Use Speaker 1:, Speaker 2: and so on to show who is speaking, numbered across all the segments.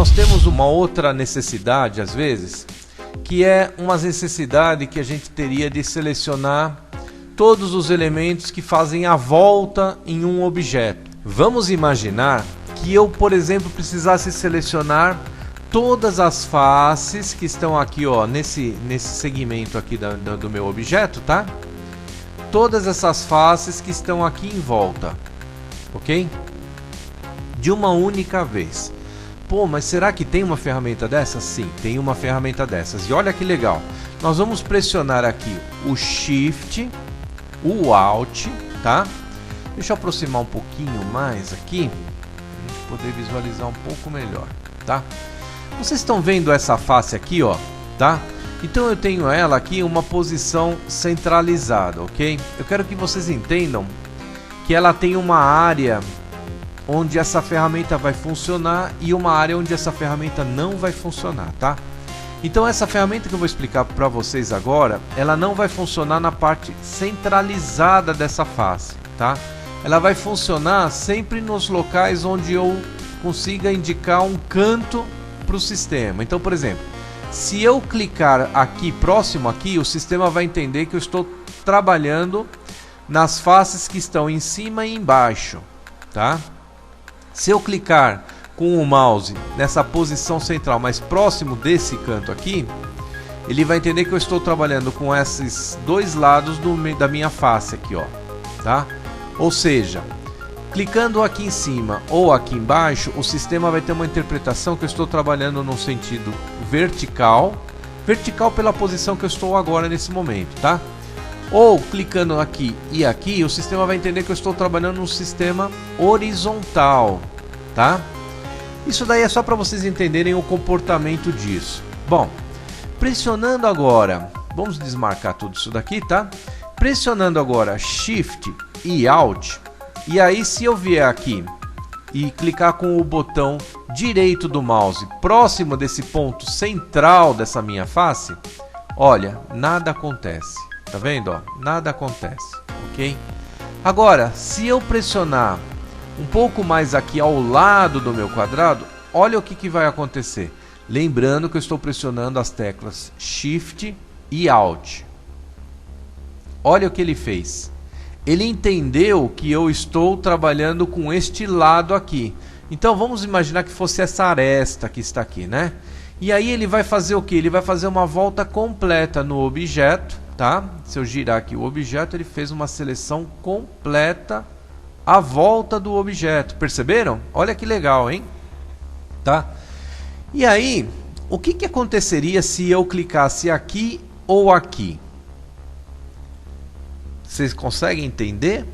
Speaker 1: nós temos uma outra necessidade às vezes, que é uma necessidade que a gente teria de selecionar todos os elementos que fazem a volta em um objeto. Vamos imaginar que eu, por exemplo, precisasse selecionar todas as faces que estão aqui, ó, nesse segmento aqui do meu objeto, tá? Todas essas faces que estão aqui em volta, ok? De uma única vez. Pô, mas será que tem uma ferramenta dessas? Sim, tem uma ferramenta dessas. E olha que legal. Nós vamos pressionar aqui o Shift, o Alt, tá? Deixa eu aproximar um pouquinho mais aqui, para a gente poder visualizar um pouco melhor, tá? Vocês estão vendo essa face aqui, ó, tá? Então eu tenho ela aqui em uma posição centralizada, ok? Eu quero que vocês entendam que ela tem uma área onde essa ferramenta vai funcionar e uma área onde essa ferramenta não vai funcionar, tá? Então essa ferramenta que eu vou explicar para vocês agora, ela não vai funcionar na parte centralizada dessa face, tá? Ela vai funcionar sempre nos locais onde eu consiga indicar um canto para o sistema. Então, por exemplo, se eu clicar aqui próximo aqui, o sistema vai entender que eu estou trabalhando nas faces que estão em cima e embaixo, tá? Se eu clicar com o mouse nessa posição central mais próximo desse canto aqui, ele vai entender que eu estou trabalhando com esses dois lados da minha face aqui, ó, tá? Ou seja, clicando aqui em cima ou aqui embaixo, o sistema vai ter uma interpretação que eu estou trabalhando no sentido vertical, vertical pela posição que eu estou agora nesse momento, tá? Ou clicando aqui e aqui, o sistema vai entender que eu estou trabalhando no sistema horizontal, tá? Isso daí é só para vocês entenderem o comportamento disso. Bom, pressionando agora, vamos desmarcar tudo isso daqui, tá? Pressionando agora Shift e Alt, e aí se eu vier aqui e clicar com o botão direito do mouse próximo desse ponto central dessa minha face, olha, nada acontece, tá vendo, ó? Nada acontece, ok? Agora, se eu pressionar um pouco mais aqui ao lado do meu quadrado, olha o que vai acontecer. Lembrando que eu estou pressionando as teclas Shift e Alt. Olha o que ele fez. Ele entendeu que eu estou trabalhando com este lado aqui. Então vamos imaginar que fosse essa aresta que está aqui, né? E aí ele vai fazer o que? Ele vai fazer uma volta completa no objeto, tá? Se eu girar aqui o objeto, ele fez uma seleção completa à volta do objeto. Perceberam? Olha que legal, hein? Tá? E aí, o que aconteceria se eu clicasse aqui ou aqui? Vocês conseguem entender?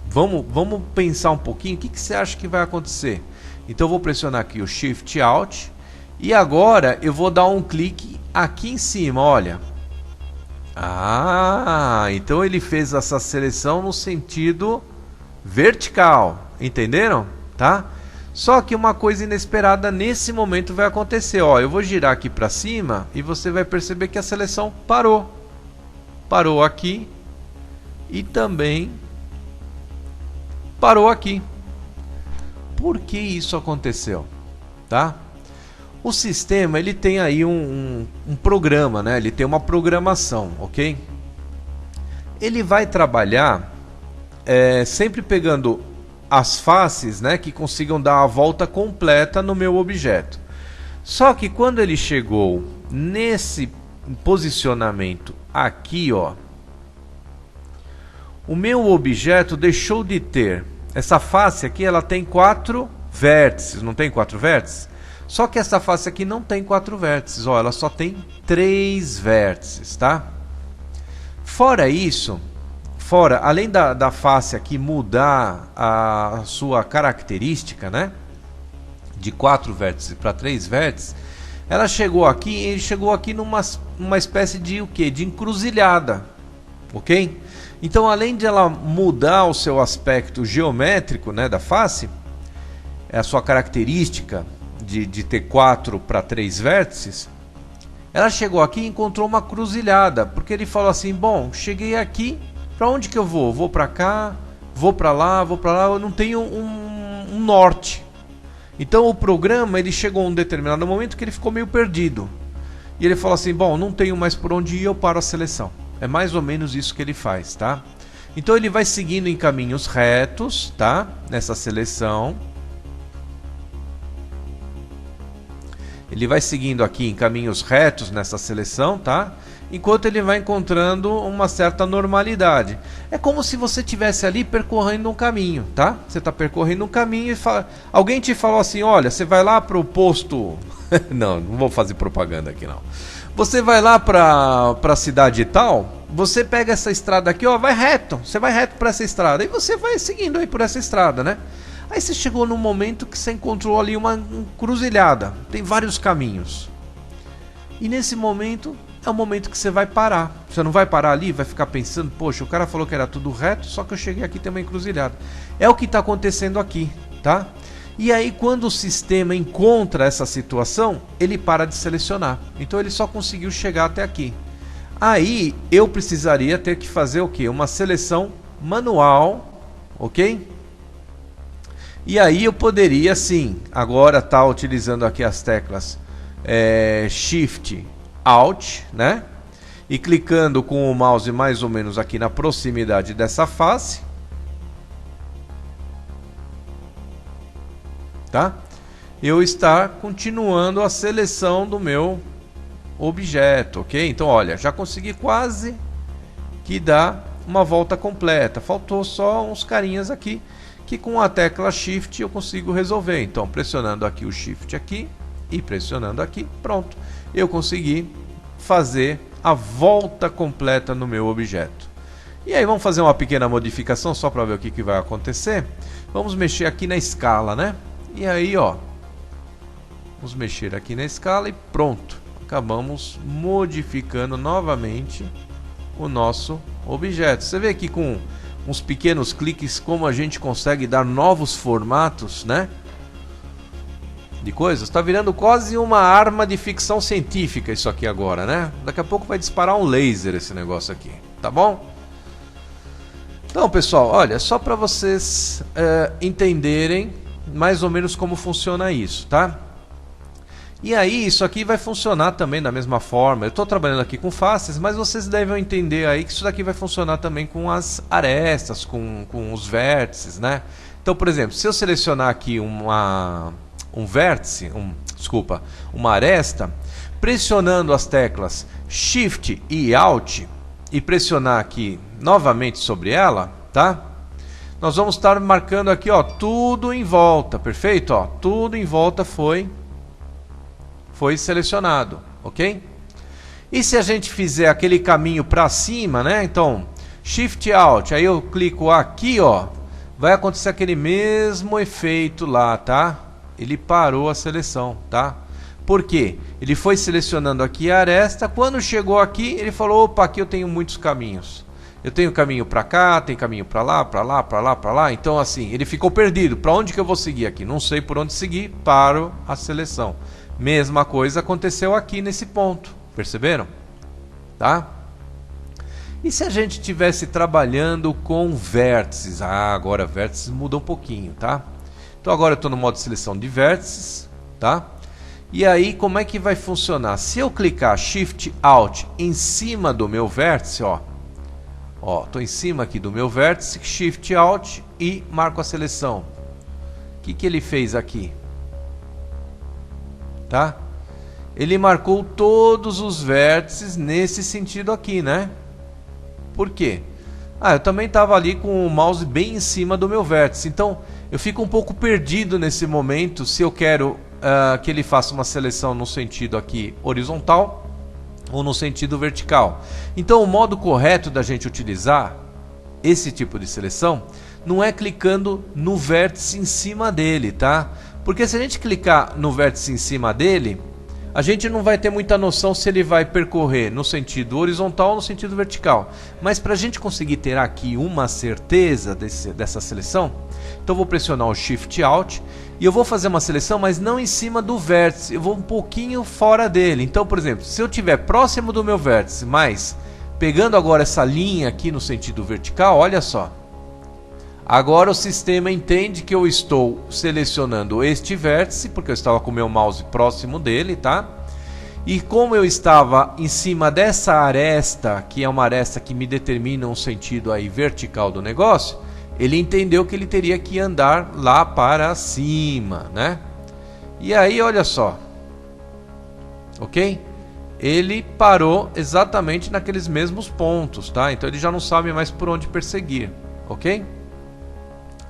Speaker 1: Vamos pensar um pouquinho. O que você acha que vai acontecer? Então eu vou pressionar aqui o Shift Alt. E agora eu vou dar um clique aqui em cima, olha. Ah, então ele fez essa seleção no sentido vertical. Entenderam? Tá? Só que uma coisa inesperada nesse momento vai acontecer. Ó, eu vou girar aqui para cima e você vai perceber que a seleção parou. Parou aqui. E também parou aqui. Por que isso aconteceu? Tá? O sistema ele tem aí um programa, né? Ele tem uma programação, ok? Ele vai trabalhar sempre pegando as faces, né, que consigam dar a volta completa no meu objeto. Só que quando ele chegou nesse posicionamento aqui, ó, o meu objeto deixou de ter essa face aqui, ela tem 4 vértices, não tem 4 vértices? Só que essa face aqui não tem 4 vértices, ó, ela só tem 3 vértices, tá? Fora isso, além da face aqui mudar a sua característica, né, de 4 vértices para 3 vértices, ela chegou aqui numa espécie de o quê? De encruzilhada, ok? Então, além de ela mudar o seu aspecto geométrico, né, da face, a sua característica de ter 4 para 3 vértices, ela chegou aqui e encontrou uma cruzilhada, porque ele falou assim, bom, cheguei aqui, para onde que eu vou? Vou para cá, vou para lá, eu não tenho um norte. Então o programa, ele chegou a um determinado momento que ele ficou meio perdido. E ele falou assim, bom, não tenho mais por onde ir, eu paro a seleção. É mais ou menos isso que ele faz, tá? Então ele vai seguindo em caminhos retos, tá? Nessa seleção. Ele vai seguindo aqui em caminhos retos nessa seleção, tá? Enquanto ele vai encontrando uma certa normalidade. É como se você estivesse ali percorrendo um caminho, tá? Você está percorrendo um caminho e alguém te falou assim, olha, você vai lá para o posto... não vou fazer propaganda aqui não. Você vai lá para a cidade e tal, você pega essa estrada aqui, ó, vai reto. Você vai reto para essa estrada e você vai seguindo aí por essa estrada, né? Aí você chegou num momento que você encontrou ali uma encruzilhada. Tem vários caminhos. E nesse momento... é o momento que você vai parar. Você não vai parar ali, vai ficar pensando, poxa, o cara falou que era tudo reto, só que eu cheguei aqui e tem uma encruzilhada. É o que está acontecendo aqui, tá? E aí quando o sistema encontra essa situação, ele para de selecionar. Então ele só conseguiu chegar até aqui. Aí eu precisaria ter que fazer o quê? Uma seleção manual, ok? E aí eu poderia sim, agora estar utilizando aqui as teclas Shift Alt, né? E clicando com o mouse mais ou menos aqui na proximidade dessa face, tá? Eu estar continuando a seleção do meu objeto, ok? Então, olha, já consegui quase que dar uma volta completa. Faltou só uns carinhas aqui que com a tecla Shift eu consigo resolver. Então, pressionando aqui o Shift aqui e pressionando aqui, pronto. Eu consegui fazer a volta completa no meu objeto. E aí vamos fazer uma pequena modificação só para ver o que vai acontecer. Vamos mexer aqui na escala, né? E aí, ó, vamos mexer aqui na escala e pronto. Acabamos modificando novamente o nosso objeto. Você vê aqui com uns pequenos cliques como a gente consegue dar novos formatos, né? De coisas. Está virando quase uma arma de ficção científica isso aqui agora, né? Daqui a pouco vai disparar um laser esse negócio aqui, tá bom? Então, pessoal, olha, só para vocês entenderem mais ou menos como funciona isso, tá? E aí, isso aqui vai funcionar também da mesma forma. Eu estou trabalhando aqui com faces, mas vocês devem entender aí que isso daqui vai funcionar também com as arestas, com os vértices, né? Então, por exemplo, se eu selecionar aqui uma aresta, pressionando as teclas Shift e Alt e pressionar aqui novamente sobre ela, tá? Nós vamos estar marcando aqui, ó, tudo em volta, perfeito? Ó, tudo em volta foi selecionado, ok? E se a gente fizer aquele caminho para cima, né? Então, Shift Alt, aí eu clico aqui, ó, vai acontecer aquele mesmo efeito lá, tá? Ele parou a seleção, tá? Por quê? Ele foi selecionando aqui a aresta, quando chegou aqui, ele falou, opa, aqui eu tenho muitos caminhos. Eu tenho caminho para cá, tem caminho para lá, para lá, para lá, para lá. Então assim, ele ficou perdido. Para onde que eu vou seguir aqui? Não sei por onde seguir, paro a seleção. Mesma coisa aconteceu aqui nesse ponto, perceberam? Tá? E se a gente estivesse trabalhando com vértices? Ah, agora vértices muda um pouquinho, tá? Então agora eu estou no modo de seleção de vértices, tá? E aí como é que vai funcionar? Se eu clicar Shift Alt em cima do meu vértice, ó, estou em cima aqui do meu vértice, Shift Alt e marco a seleção. O que ele fez aqui? Tá? Ele marcou todos os vértices nesse sentido aqui, né? Por quê? Ah, eu também estava ali com o mouse bem em cima do meu vértice. Então, eu fico um pouco perdido nesse momento se eu quero que ele faça uma seleção no sentido aqui horizontal ou no sentido vertical. Então, o modo correto da gente utilizar esse tipo de seleção não é clicando no vértice em cima dele, tá? Porque se a gente clicar no vértice em cima dele, a gente não vai ter muita noção se ele vai percorrer no sentido horizontal ou no sentido vertical. Mas para a gente conseguir ter aqui uma certeza dessa seleção, então eu vou pressionar o Shift Alt e eu vou fazer uma seleção, mas não em cima do vértice, eu vou um pouquinho fora dele. Então, por exemplo, se eu estiver próximo do meu vértice, mas pegando agora essa linha aqui no sentido vertical, olha só. Agora o sistema entende que eu estou selecionando este vértice, porque eu estava com o meu mouse próximo dele, tá? E como eu estava em cima dessa aresta, que é uma aresta que me determina um sentido aí vertical do negócio, ele entendeu que ele teria que andar lá para cima, né? E aí, olha só, ok? Ele parou exatamente naqueles mesmos pontos, tá? Então ele já não sabe mais por onde perseguir, ok?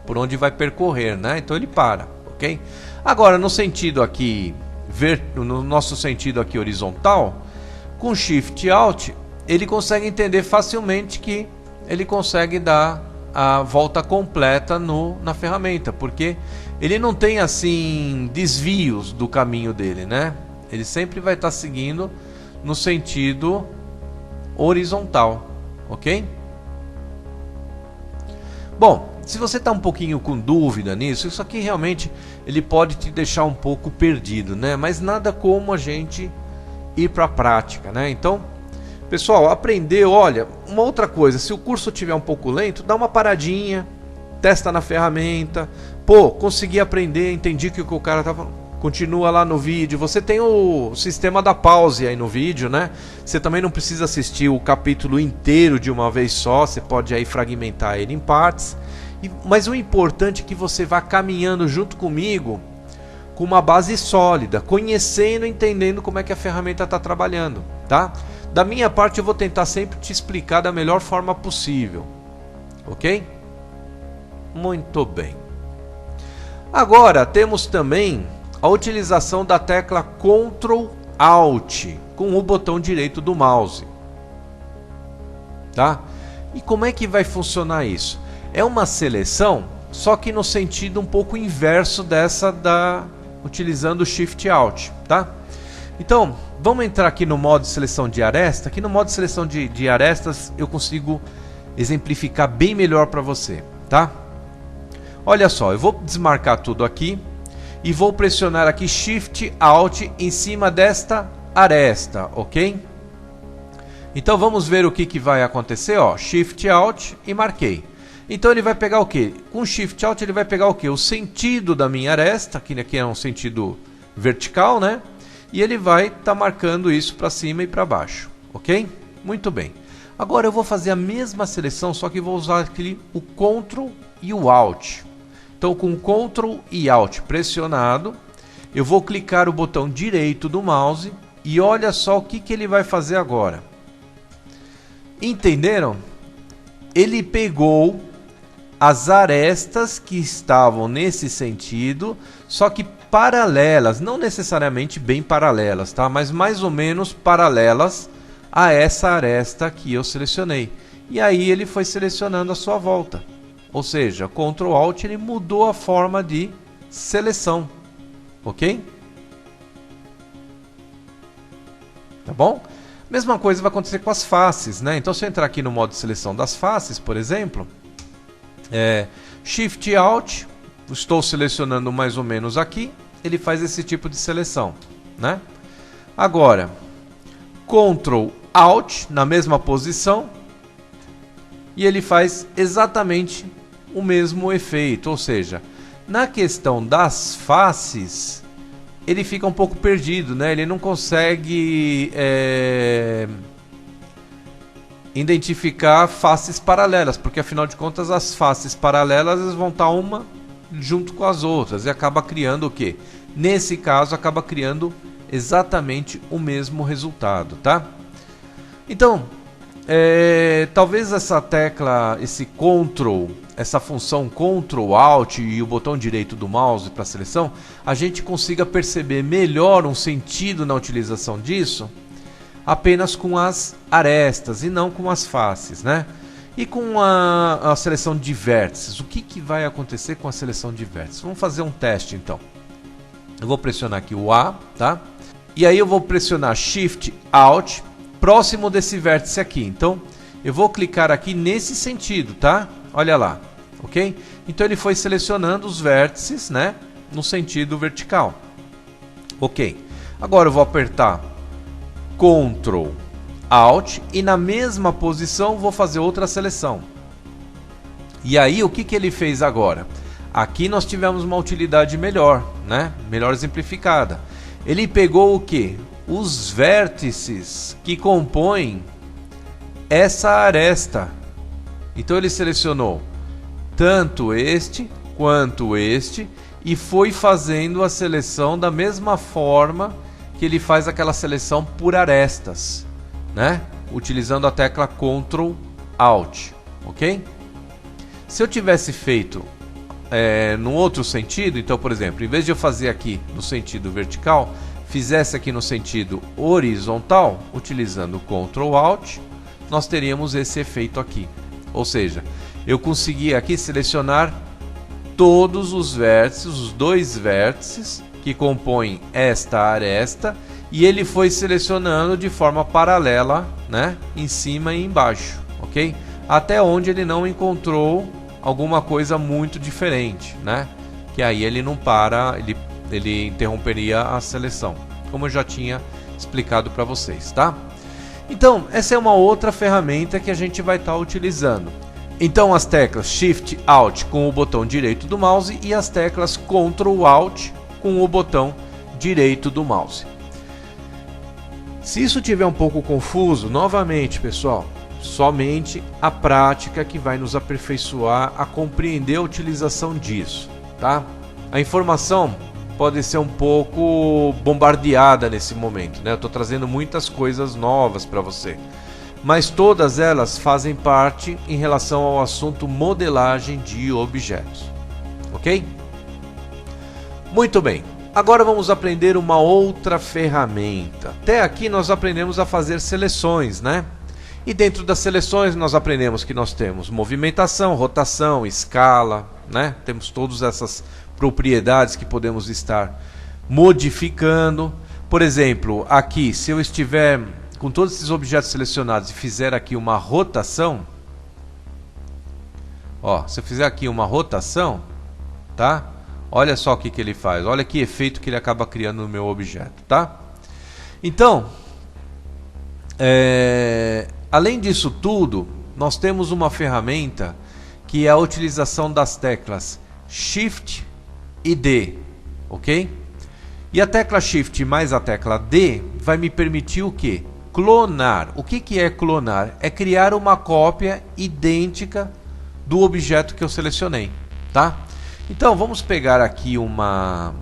Speaker 1: Por onde vai percorrer, né? Então ele para, ok? Agora, no sentido aqui, no nosso sentido aqui horizontal, com Shift Alt, ele consegue entender facilmente que ele consegue dar a volta completa na ferramenta, porque ele não tem assim desvios do caminho dele, né? Ele sempre vai estar seguindo no sentido horizontal, ok? Bom, se você está um pouquinho com dúvida nisso, isso aqui realmente ele pode te deixar um pouco perdido, né? Mas nada como a gente ir para a prática, né? Então, pessoal, aprender, olha, uma outra coisa, se o curso estiver um pouco lento, dá uma paradinha, testa na ferramenta, pô, consegui aprender, entendi o que o cara estava falando. Continua lá no vídeo, você tem o sistema da pause aí no vídeo, né? Você também não precisa assistir o capítulo inteiro de uma vez só, você pode aí fragmentar ele em partes. Mas o importante é que você vá caminhando junto comigo com uma base sólida, conhecendo e entendendo como é que a ferramenta está trabalhando, tá? Da minha parte eu vou tentar sempre te explicar da melhor forma possível, ok? Muito bem. Agora temos também a utilização da tecla Ctrl Alt com o botão direito do mouse, tá? E como é que vai funcionar isso? É uma seleção, só que no sentido um pouco inverso dessa utilizando o Shift Alt, tá? Então, vamos entrar aqui no modo de seleção de aresta. Aqui no modo de seleção de arestas eu consigo exemplificar bem melhor para você, tá? Olha só, eu vou desmarcar tudo aqui e vou pressionar aqui Shift Alt em cima desta aresta, ok? Então vamos ver o que vai acontecer, ó, Shift Alt e marquei. Então ele vai pegar o que? Com Shift Alt ele vai pegar o que? O sentido da minha aresta, que aqui é um sentido vertical, né? E ele vai estar marcando isso para cima e para baixo, ok? Muito bem. Agora eu vou fazer a mesma seleção, só que vou usar aqui o Ctrl e o Alt. Então com Ctrl e Alt pressionado, eu vou clicar o botão direito do mouse e olha só o que ele vai fazer agora. Entenderam? Ele pegou as arestas que estavam nesse sentido, só que paralelas, não necessariamente bem paralelas, tá? Mas mais ou menos paralelas a essa aresta que eu selecionei. E aí ele foi selecionando a sua volta. Ou seja, Ctrl Alt ele mudou a forma de seleção, ok? Tá bom? Mesma coisa vai acontecer com as faces, né? Então se eu entrar aqui no modo de seleção das faces, por exemplo, Shift Alt, estou selecionando mais ou menos aqui, ele faz esse tipo de seleção, né? Agora, Ctrl Alt na mesma posição e ele faz exatamente o mesmo efeito, ou seja, na questão das faces ele fica um pouco perdido, né? Ele não consegue identificar faces paralelas, porque afinal de contas as faces paralelas vão estar uma junto com as outras e acaba criando o que? Nesse caso acaba criando exatamente o mesmo resultado, tá? Então, talvez essa tecla, esse Ctrl, essa função Ctrl Alt e o botão direito do mouse para seleção, a gente consiga perceber melhor um sentido na utilização disso apenas com as arestas e não com as faces, né? E com a seleção de vértices, o que vai acontecer com a seleção de vértices? Vamos fazer um teste então. Eu vou pressionar aqui o A, tá? E aí eu vou pressionar Shift Alt próximo desse vértice aqui. Então eu vou clicar aqui nesse sentido, tá? Olha lá, ok? Então ele foi selecionando os vértices, né? No sentido vertical. Ok. Agora eu vou apertar Ctrl Alt e na mesma posição vou fazer outra seleção. E aí o que ele fez agora? Aqui nós tivemos uma utilidade melhor, né? Melhor exemplificada. Ele pegou o que? Os vértices que compõem essa aresta. Então ele selecionou tanto este quanto este e foi fazendo a seleção da mesma forma que ele faz aquela seleção por arestas, né? Utilizando a tecla Ctrl Alt, ok? Se eu tivesse feito no outro sentido, então, por exemplo, em vez de eu fazer aqui no sentido vertical, fizesse aqui no sentido horizontal, utilizando o Ctrl Alt, nós teríamos esse efeito aqui. Ou seja, eu consegui aqui selecionar todos os vértices, os dois vértices que compõem esta aresta, e ele foi selecionando de forma paralela, né, em cima e embaixo, ok? Até onde ele não encontrou alguma coisa muito diferente, né? Que aí ele não para, ele interromperia a seleção, como eu já tinha explicado para vocês, tá? Então, essa é uma outra ferramenta que a gente vai estar utilizando. Então, as teclas Shift Alt com o botão direito do mouse e as teclas Ctrl Alt com o botão direito do mouse. Se isso tiver um pouco confuso, novamente, pessoal, somente a prática que vai nos aperfeiçoar a compreender a utilização disso, tá? A informação pode ser um pouco bombardeada nesse momento, né? Eu estou trazendo muitas coisas novas para você, mas todas elas fazem parte em relação ao assunto modelagem de objetos, ok? Muito bem. Agora vamos aprender uma outra ferramenta. Até aqui nós aprendemos a fazer seleções, né? E dentro das seleções nós aprendemos que nós temos movimentação, rotação, escala, né? Temos todas essas propriedades que podemos estar modificando. Por exemplo, aqui, se eu estiver com todos esses objetos selecionados e fizer aqui uma rotação, ó, se eu fizer aqui uma rotação, tá? Olha só o que ele faz, olha que efeito que ele acaba criando no meu objeto, tá? Então, além disso tudo, nós temos uma ferramenta que é a utilização das teclas Shift e D, ok? E a tecla Shift mais a tecla D vai me permitir o quê? Clonar. O que é clonar? É criar uma cópia idêntica do objeto que eu selecionei, tá? Então vamos pegar aqui uma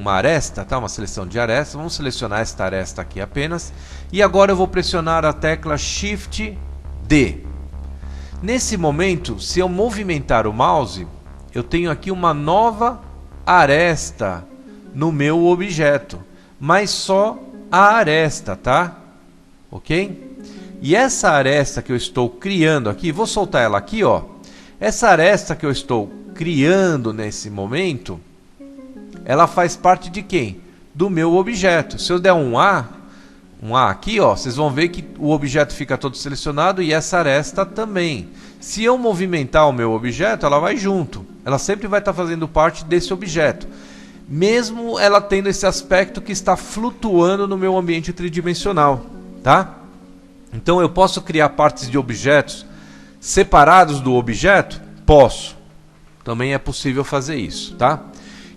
Speaker 1: aresta, tá? Uma seleção de arestas. Vamos selecionar esta aresta aqui apenas. E agora eu vou pressionar a tecla Shift D. Nesse momento, se eu movimentar o mouse, eu tenho aqui uma nova aresta no meu objeto, mas só a aresta, tá? Ok? E essa aresta que eu estou criando aqui, vou soltar ela aqui, ó. Essa aresta que eu estou criando nesse momento, ela faz parte de quem? Do meu objeto. Se eu der um A aqui, ó, vocês vão ver que o objeto fica todo selecionado e essa aresta também. Se eu movimentar o meu objeto, ela vai junto. Ela sempre vai estar fazendo parte desse objeto, mesmo ela tendo esse aspecto que está flutuando no meu ambiente tridimensional, tá? Então eu posso criar partes de objetos separados do objeto? Posso. Também é possível fazer isso, tá?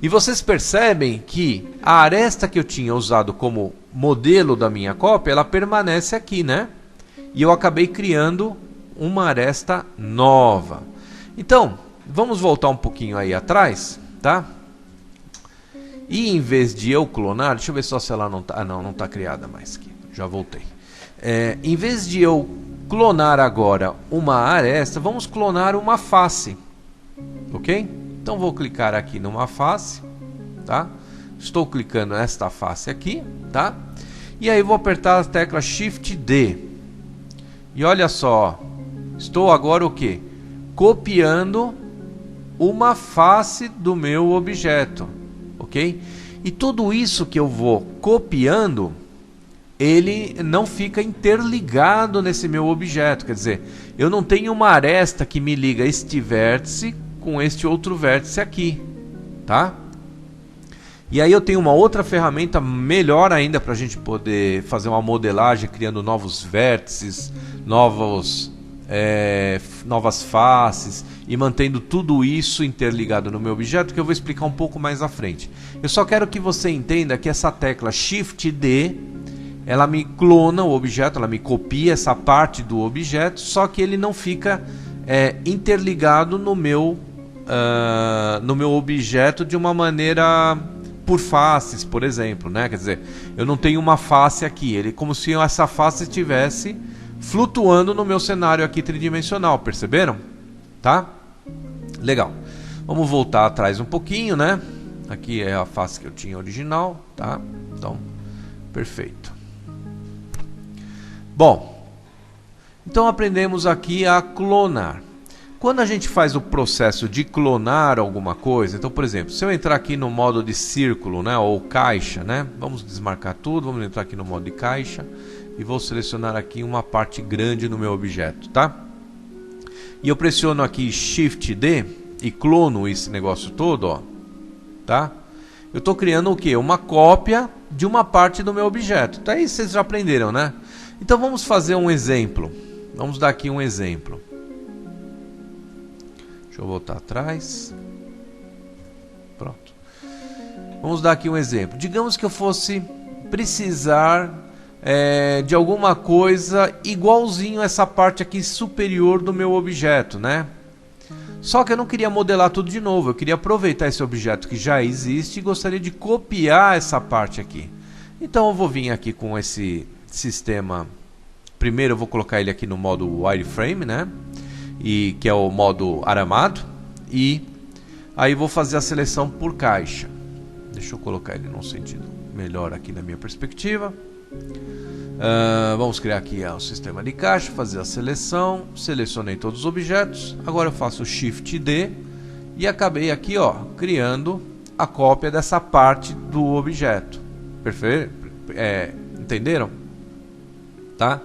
Speaker 1: E vocês percebem que a aresta que eu tinha usado como modelo da minha cópia, ela permanece aqui, né? E eu acabei criando uma aresta nova. Então, vamos voltar um pouquinho aí atrás, tá? E em vez de eu clonar, deixa eu ver só se ela não tá... Ah, não tá criada mais aqui. Já voltei. Em vez de eu clonar agora uma aresta, vamos clonar uma face. Ok? Então vou clicar aqui numa face, tá? Estou clicando nesta face aqui, tá? E aí vou apertar a tecla Shift D. E olha só, estou agora o quê? Copiando uma face do meu objeto, ok? E tudo isso que eu vou copiando, ele não fica interligado nesse meu objeto, quer dizer, eu não tenho uma aresta que me liga este vértice com este outro vértice aqui, tá? E aí eu tenho uma outra ferramenta melhor ainda para a gente poder fazer uma modelagem criando novos vértices, novos novas faces e mantendo tudo isso interligado no meu objeto, que eu vou explicar um pouco mais à frente. Eu só quero que você entenda que essa tecla Shift D, ela me clona o objeto, ela me copia essa parte do objeto, só que ele não fica interligado no meu objeto de uma maneira por faces, por exemplo, né? Quer dizer, eu não tenho uma face aqui, ele como se essa face estivesse flutuando no meu cenário aqui tridimensional, perceberam? Tá? Legal. Vamos voltar atrás um pouquinho, né? Aqui é a face que eu tinha original, tá? Então, perfeito. Bom, então aprendemos aqui a clonar. Quando a gente faz o processo de clonar alguma coisa, então, por exemplo, se eu entrar aqui no modo de círculo, né, ou caixa, né? Vamos desmarcar tudo, vamos entrar aqui no modo de caixa e vou selecionar aqui uma parte grande no meu objeto, tá? E eu pressiono aqui Shift D e clono esse negócio todo, ó, tá? Eu estou criando o quê? Uma cópia de uma parte do meu objeto. Então aí vocês já aprenderam, né? Então vamos fazer um exemplo. Vamos dar aqui um exemplo. Deixa eu voltar atrás. Pronto. Vamos dar aqui um exemplo. Digamos que eu fosse precisar de alguma coisa igualzinho essa parte aqui superior do meu objeto, né? Só que eu não queria modelar tudo de novo. Eu queria aproveitar esse objeto que já existe e gostaria de copiar essa parte aqui. Então eu vou vir aqui com esse sistema. Primeiro eu vou colocar ele aqui no modo wireframe, né? E que é o modo aramado, e aí vou fazer a seleção por caixa. Deixa eu colocar ele num sentido melhor aqui na minha perspectiva. Vamos criar aqui o sistema de caixa, fazer a seleção, selecionei todos os objetos. Agora eu faço Shift D e acabei aqui, ó, criando a cópia dessa parte do objeto. Perfeito? Entenderam? Tá?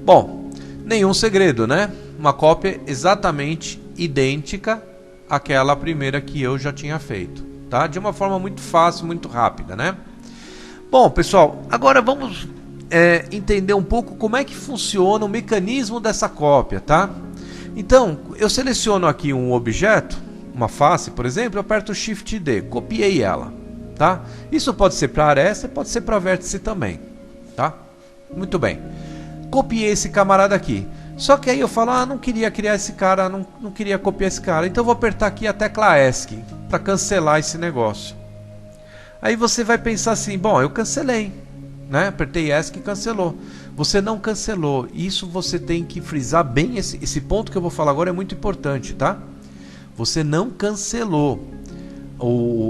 Speaker 1: Bom, nenhum segredo, né? Uma cópia exatamente idêntica àquela primeira que eu já tinha feito, tá? De uma forma muito fácil, muito rápida, né? Bom, pessoal, agora vamos entender um pouco como é que funciona o mecanismo dessa cópia, tá? Então, eu seleciono aqui um objeto, uma face, por exemplo, eu aperto Shift D, copiei ela, tá? Isso pode ser para aresta, pode ser para vértice também, tá? Muito bem. Copiei esse camarada aqui. Só que aí eu falo, não queria criar esse cara, não queria copiar esse cara. Então eu vou apertar aqui a tecla ESC para cancelar esse negócio. Aí você vai pensar assim, bom, eu cancelei, né? Apertei ESC e cancelou. Você não cancelou. Isso você tem que frisar bem, esse ponto que eu vou falar agora é muito importante, tá? Você não cancelou.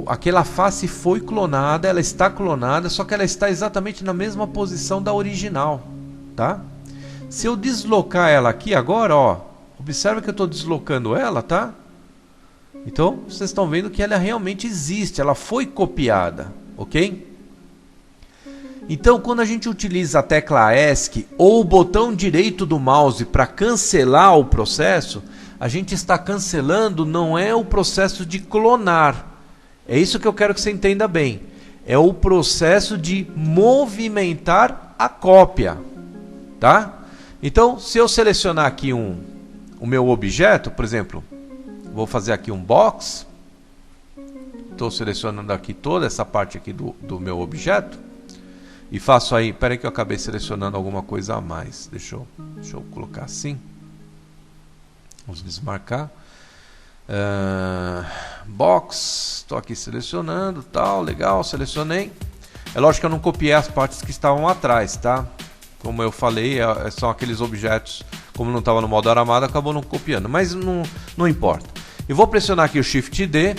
Speaker 1: Aquela face foi clonada, ela está clonada, só que ela está exatamente na mesma posição da original, tá? Se eu deslocar ela aqui agora, ó, observa que eu estou deslocando ela, tá? Então, vocês estão vendo que ela realmente existe, ela foi copiada, ok? Então, quando a gente utiliza a tecla ESC ou o botão direito do mouse para cancelar o processo, a gente está cancelando, não é o processo de clonar. É isso que eu quero que você entenda bem. É o processo de movimentar a cópia, tá? Então, se eu selecionar aqui o meu objeto, por exemplo, vou fazer aqui um box. Estou selecionando aqui toda essa parte aqui do meu objeto. E faço aí, espera aí que eu acabei selecionando alguma coisa a mais. Deixa eu colocar assim. Vamos desmarcar. Box, estou aqui selecionando, tal, legal, selecionei. É lógico que eu não copiei as partes que estavam atrás, tá? Como eu falei, são aqueles objetos, como não estava no modo aramado, acabou não copiando, mas não importa. Eu vou pressionar aqui o Shift D,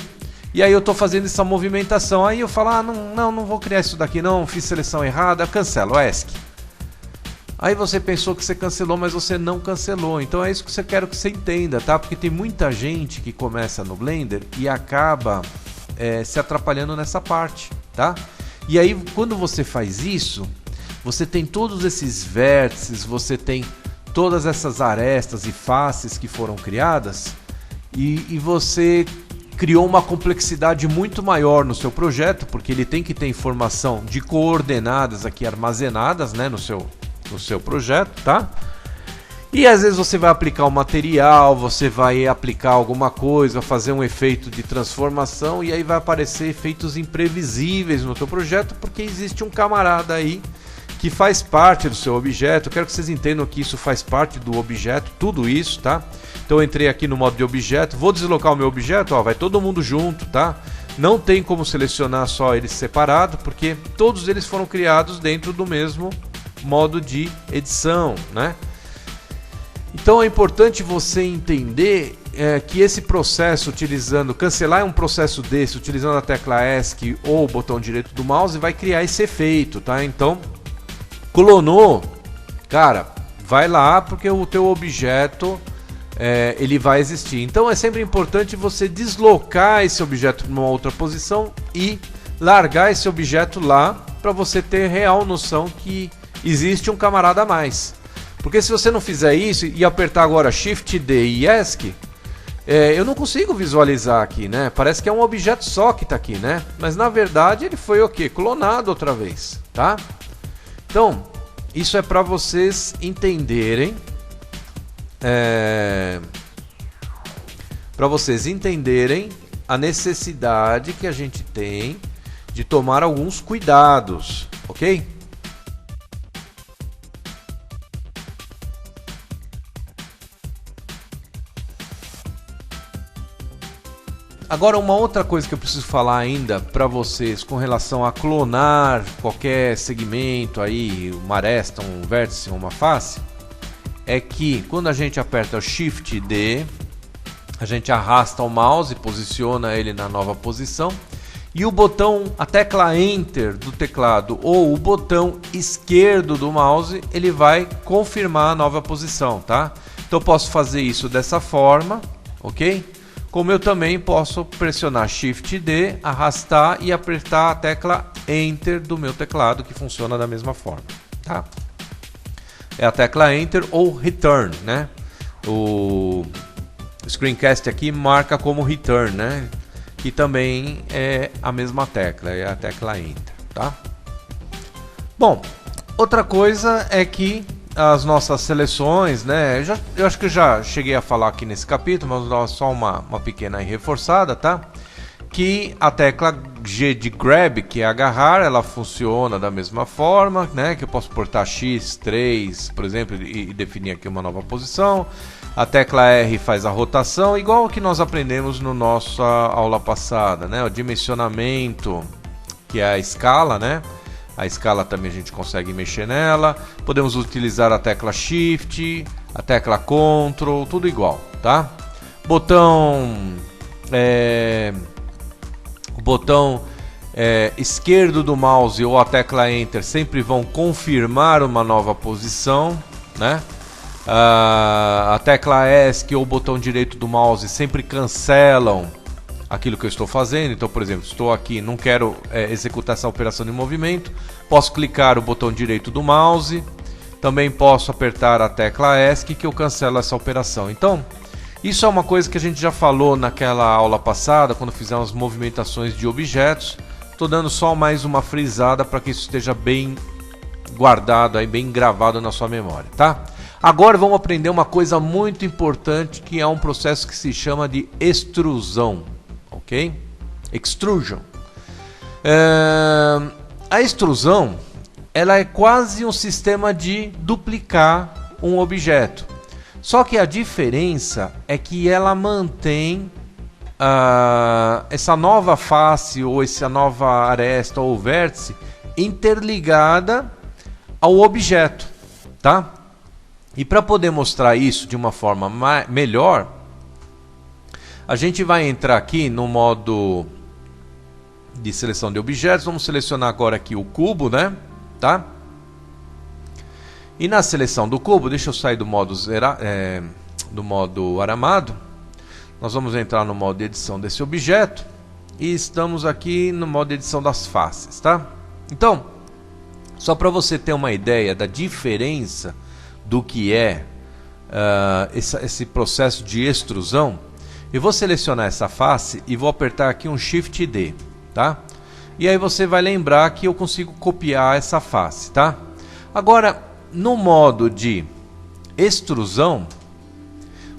Speaker 1: e aí eu estou fazendo essa movimentação. Aí eu falo, não vou criar isso daqui não, fiz seleção errada, eu cancelo, ESC. Aí você pensou que você cancelou, mas você não cancelou. Então é isso que eu quero que você entenda, tá? Porque tem muita gente que começa no Blender e acaba se atrapalhando nessa parte, tá? E aí quando você faz isso, você tem todos esses vértices, você tem todas essas arestas e faces que foram criadas e você criou uma complexidade muito maior no seu projeto, porque ele tem que ter informação de coordenadas aqui armazenadas, né, no seu projeto, tá? E às vezes você vai aplicar um material, você vai aplicar alguma coisa, fazer um efeito de transformação e aí vai aparecer efeitos imprevisíveis no teu projeto porque existe um camarada aí que faz parte do seu objeto. Eu quero que vocês entendam que isso faz parte do objeto, tudo isso, tá? Então eu entrei aqui no modo de objeto, vou deslocar o meu objeto, ó, vai todo mundo junto, tá? Não tem como selecionar só eles separado, porque todos eles foram criados dentro do mesmo modo de edição, né? Então é importante você entender que esse processo utilizando, cancelar um processo desse utilizando a tecla ESC ou o botão direito do mouse vai criar esse efeito, tá? Então, clonou, cara, vai lá porque o teu objeto ele vai existir. Então é sempre importante você deslocar esse objeto para uma outra posição e largar esse objeto lá para você ter real noção que existe um camarada a mais. Porque se você não fizer isso e apertar agora Shift D e ESC, eu não consigo visualizar aqui, né? Parece que é um objeto só que está aqui, né? Mas na verdade ele foi o quê? Clonado outra vez, tá? Então, isso é para vocês entenderem, a necessidade que a gente tem de tomar alguns cuidados, ok? Agora, uma outra coisa que eu preciso falar ainda para vocês com relação a clonar qualquer segmento aí, uma aresta, um vértice, uma face, é que quando a gente aperta o Shift D, a gente arrasta o mouse, posiciona ele na nova posição, e o botão, a tecla Enter do teclado ou o botão esquerdo do mouse, ele vai confirmar a nova posição, tá? Então eu posso fazer isso dessa forma, ok? Como eu também posso pressionar Shift D, arrastar e apertar a tecla Enter do meu teclado, que funciona da mesma forma, tá? É a tecla Enter ou Return, né? O screencast aqui marca como Return, né? Que também é a mesma tecla, é a tecla Enter, tá? Bom, outra coisa é que as nossas seleções, né? Eu acho que eu já cheguei a falar aqui nesse capítulo, mas dá só uma pequena reforçada, tá? Que a tecla G de Grab, que é agarrar, ela funciona da mesma forma, né? Que eu posso portar X3, por exemplo, e definir aqui uma nova posição. A tecla R faz a rotação, igual o que nós aprendemos no nossa aula passada, né? O dimensionamento, que é a escala, né? A escala também a gente consegue mexer nela. Podemos utilizar a tecla Shift, a tecla Ctrl, tudo igual, tá? O botão esquerdo do mouse ou a tecla Enter sempre vão confirmar uma nova posição, né? A tecla ESC ou o botão direito do mouse sempre cancelam aquilo que eu estou fazendo. Então, por exemplo, estou aqui, não quero executar essa operação de movimento, posso clicar o botão direito do mouse, também posso apertar a tecla ESC que eu cancelo essa operação. Então, isso é uma coisa que a gente já falou naquela aula passada, quando fizemos movimentações de objetos. Estou dando só mais uma frisada para que isso esteja bem guardado, aí, bem gravado na sua memória, tá? Agora vamos aprender uma coisa muito importante, que é um processo que se chama de extrusão. Ok? Extrusion. A extrusão, ela é quase um sistema de duplicar um objeto. Só que a diferença é que ela mantém essa nova face ou essa nova aresta ou vértice interligada ao objeto, tá? E para poder mostrar isso de uma forma melhor, a gente vai entrar aqui no modo de seleção de objetos. Vamos selecionar agora aqui o cubo, né? Tá? E na seleção do cubo, deixa eu sair do modo aramado. Nós vamos entrar no modo de edição desse objeto. E estamos aqui no modo de edição das faces, tá? Então, só para você ter uma ideia da diferença do que é esse processo de extrusão, eu vou selecionar essa face e vou apertar aqui um Shift D, tá? E aí você vai lembrar que eu consigo copiar essa face, tá? Agora, no modo de extrusão,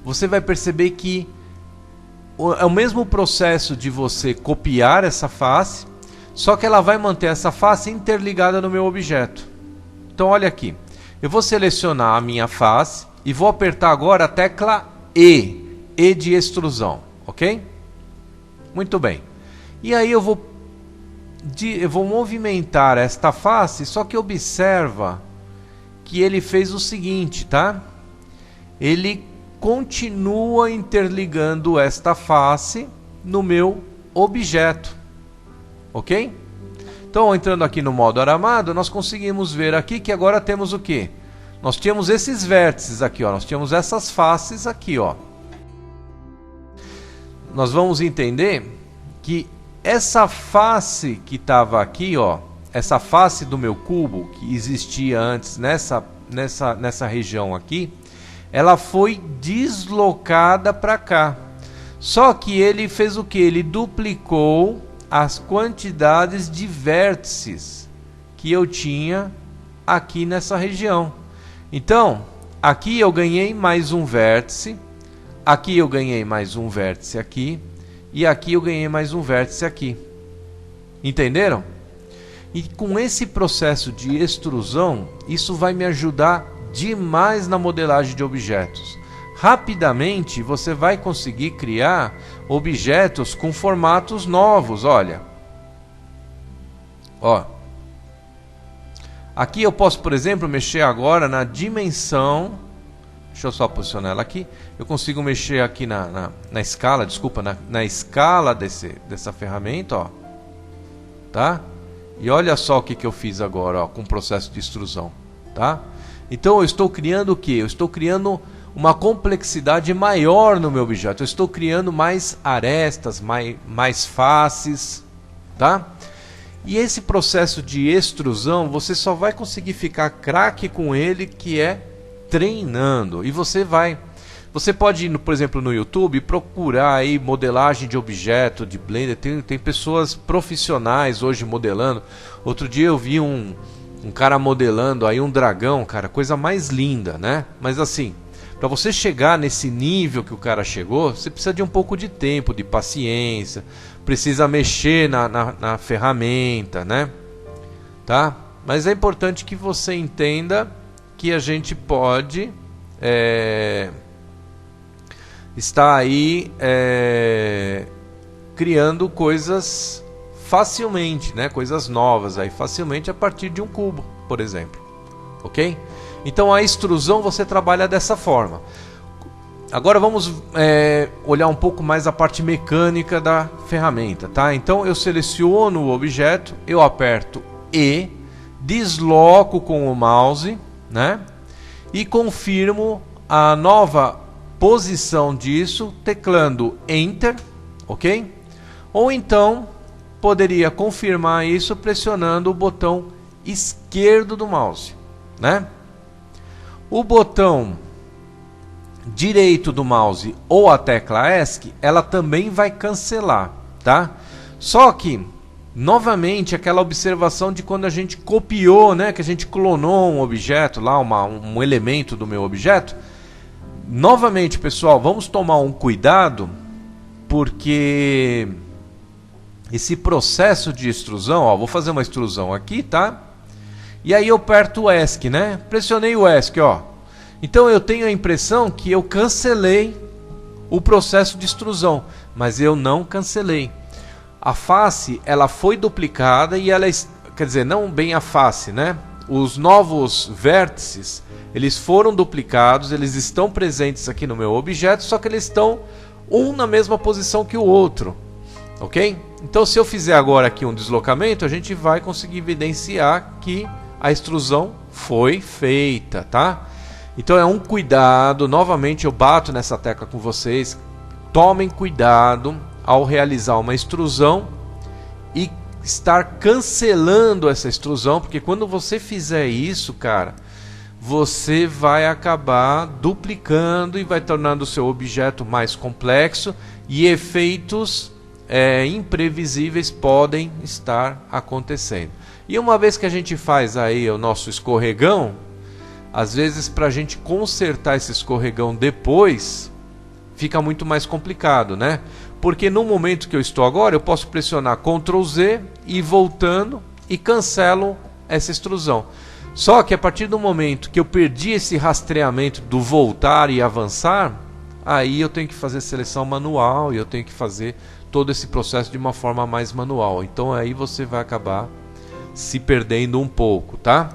Speaker 1: você vai perceber que é o mesmo processo de você copiar essa face, só que ela vai manter essa face interligada no meu objeto. Então olha aqui, eu vou selecionar a minha face e vou apertar agora a tecla E de extrusão, ok? Muito bem. E aí eu vou movimentar esta face, só que observa que ele fez o seguinte, tá? Ele continua interligando esta face no meu objeto, ok? Então, entrando aqui no modo aramado, nós conseguimos ver aqui que agora temos o quê? Nós tínhamos esses vértices aqui, ó. Nós tínhamos essas faces aqui, ó. Nós vamos entender que essa face que estava aqui, ó, essa face do meu cubo que existia antes nessa região aqui, ela foi deslocada para cá. Só que ele fez o que? Ele duplicou as quantidades de vértices que eu tinha aqui nessa região. Então, aqui eu ganhei mais um vértice, aqui eu ganhei mais um vértice aqui, e aqui eu ganhei mais um vértice aqui. Entenderam? E com esse processo de extrusão, isso vai me ajudar demais na modelagem de objetos. Rapidamente você vai conseguir criar objetos com formatos novos, olha. Ó. Aqui eu posso, por exemplo, mexer agora na dimensão. Deixa eu só posicionar ela aqui. Eu consigo mexer aqui na escala, desculpa, na escala dessa ferramenta, ó. Tá? E olha só o que eu fiz agora, ó, com o processo de extrusão, tá? Então eu estou criando o que? Eu estou criando uma complexidade maior no meu objeto. Eu estou criando mais arestas, mais faces, tá? E esse processo de extrusão, você só vai conseguir ficar craque com ele que é treinando. E você pode ir, por exemplo, no YouTube, procurar aí modelagem de objeto de Blender. Tem pessoas profissionais hoje modelando. Outro dia eu vi um cara modelando aí um dragão, cara, coisa mais linda, né? Mas assim, para você chegar nesse nível que o cara chegou, você precisa de um pouco de tempo, de paciência, precisa mexer na ferramenta, né? Tá? Mas é importante que você entenda que a gente pode estar aí criando coisas facilmente, né? Coisas novas aí facilmente a partir de um cubo, por exemplo, ok? Então a extrusão você trabalha dessa forma. Agora vamos olhar um pouco mais a parte mecânica da ferramenta, tá? Então eu seleciono o objeto, eu aperto E, desloco com o mouse, né? E confirmo a nova posição disso teclando Enter, ok? Ou então poderia confirmar isso pressionando o botão esquerdo do mouse, né? O botão direito do mouse ou a tecla ESC, ela também vai cancelar, tá? Só que, novamente, aquela observação de quando a gente copiou, né? Que a gente clonou um objeto lá, um elemento do meu objeto. Novamente, pessoal, vamos tomar um cuidado, porque esse processo de extrusão, ó, vou fazer uma extrusão aqui, tá? E aí eu aperto o ESC, né? Pressionei o ESC, ó. Então eu tenho a impressão que eu cancelei o processo de extrusão, mas eu não cancelei. A face, ela foi duplicada e ela, quer dizer, não bem a face, né? Os novos vértices, eles foram duplicados, eles estão presentes aqui no meu objeto, só que eles estão um na mesma posição que o outro, ok? Então se eu fizer agora aqui um deslocamento, a gente vai conseguir evidenciar que a extrusão foi feita, tá? Então é um cuidado, novamente eu bato nessa tecla com vocês, tomem cuidado ao realizar uma extrusão e estar cancelando essa extrusão, porque quando você fizer isso, cara, você vai acabar duplicando e vai tornando o seu objeto mais complexo e efeitos imprevisíveis podem estar acontecendo. E uma vez que a gente faz aí o nosso escorregão, às vezes para a gente consertar esse escorregão depois, fica muito mais complicado, né? Porque no momento que eu estou agora, eu posso pressionar Ctrl Z e ir voltando e cancelo essa extrusão. Só que a partir do momento que eu perdi esse rastreamento do voltar e avançar, aí eu tenho que fazer seleção manual e eu tenho que fazer todo esse processo de uma forma mais manual. Então aí você vai acabar se perdendo um pouco, tá?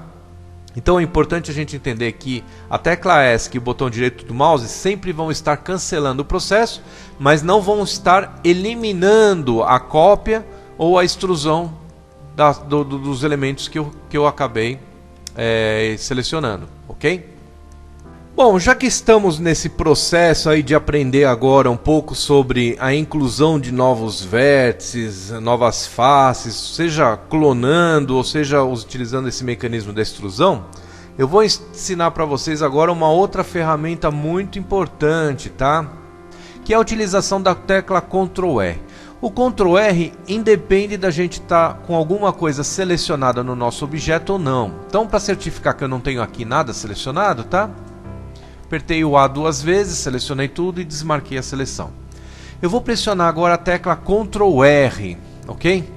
Speaker 1: Então é importante a gente entender que a tecla ESC e o botão direito do mouse sempre vão estar cancelando o processo, mas não vão estar eliminando a cópia ou a extrusão dos elementos que eu acabei selecionando, ok? Bom, já que estamos nesse processo aí de aprender agora um pouco sobre a inclusão de novos vértices, novas faces, seja clonando ou seja utilizando esse mecanismo da extrusão, eu vou ensinar para vocês agora uma outra ferramenta muito importante, tá? Que é a utilização da tecla Ctrl R. O Ctrl R independe da gente estar com alguma coisa selecionada no nosso objeto ou não. Então, para certificar que eu não tenho aqui nada selecionado, tá? Apertei o A duas vezes, selecionei tudo e desmarquei a seleção. Eu vou pressionar agora a tecla Ctrl R, ok?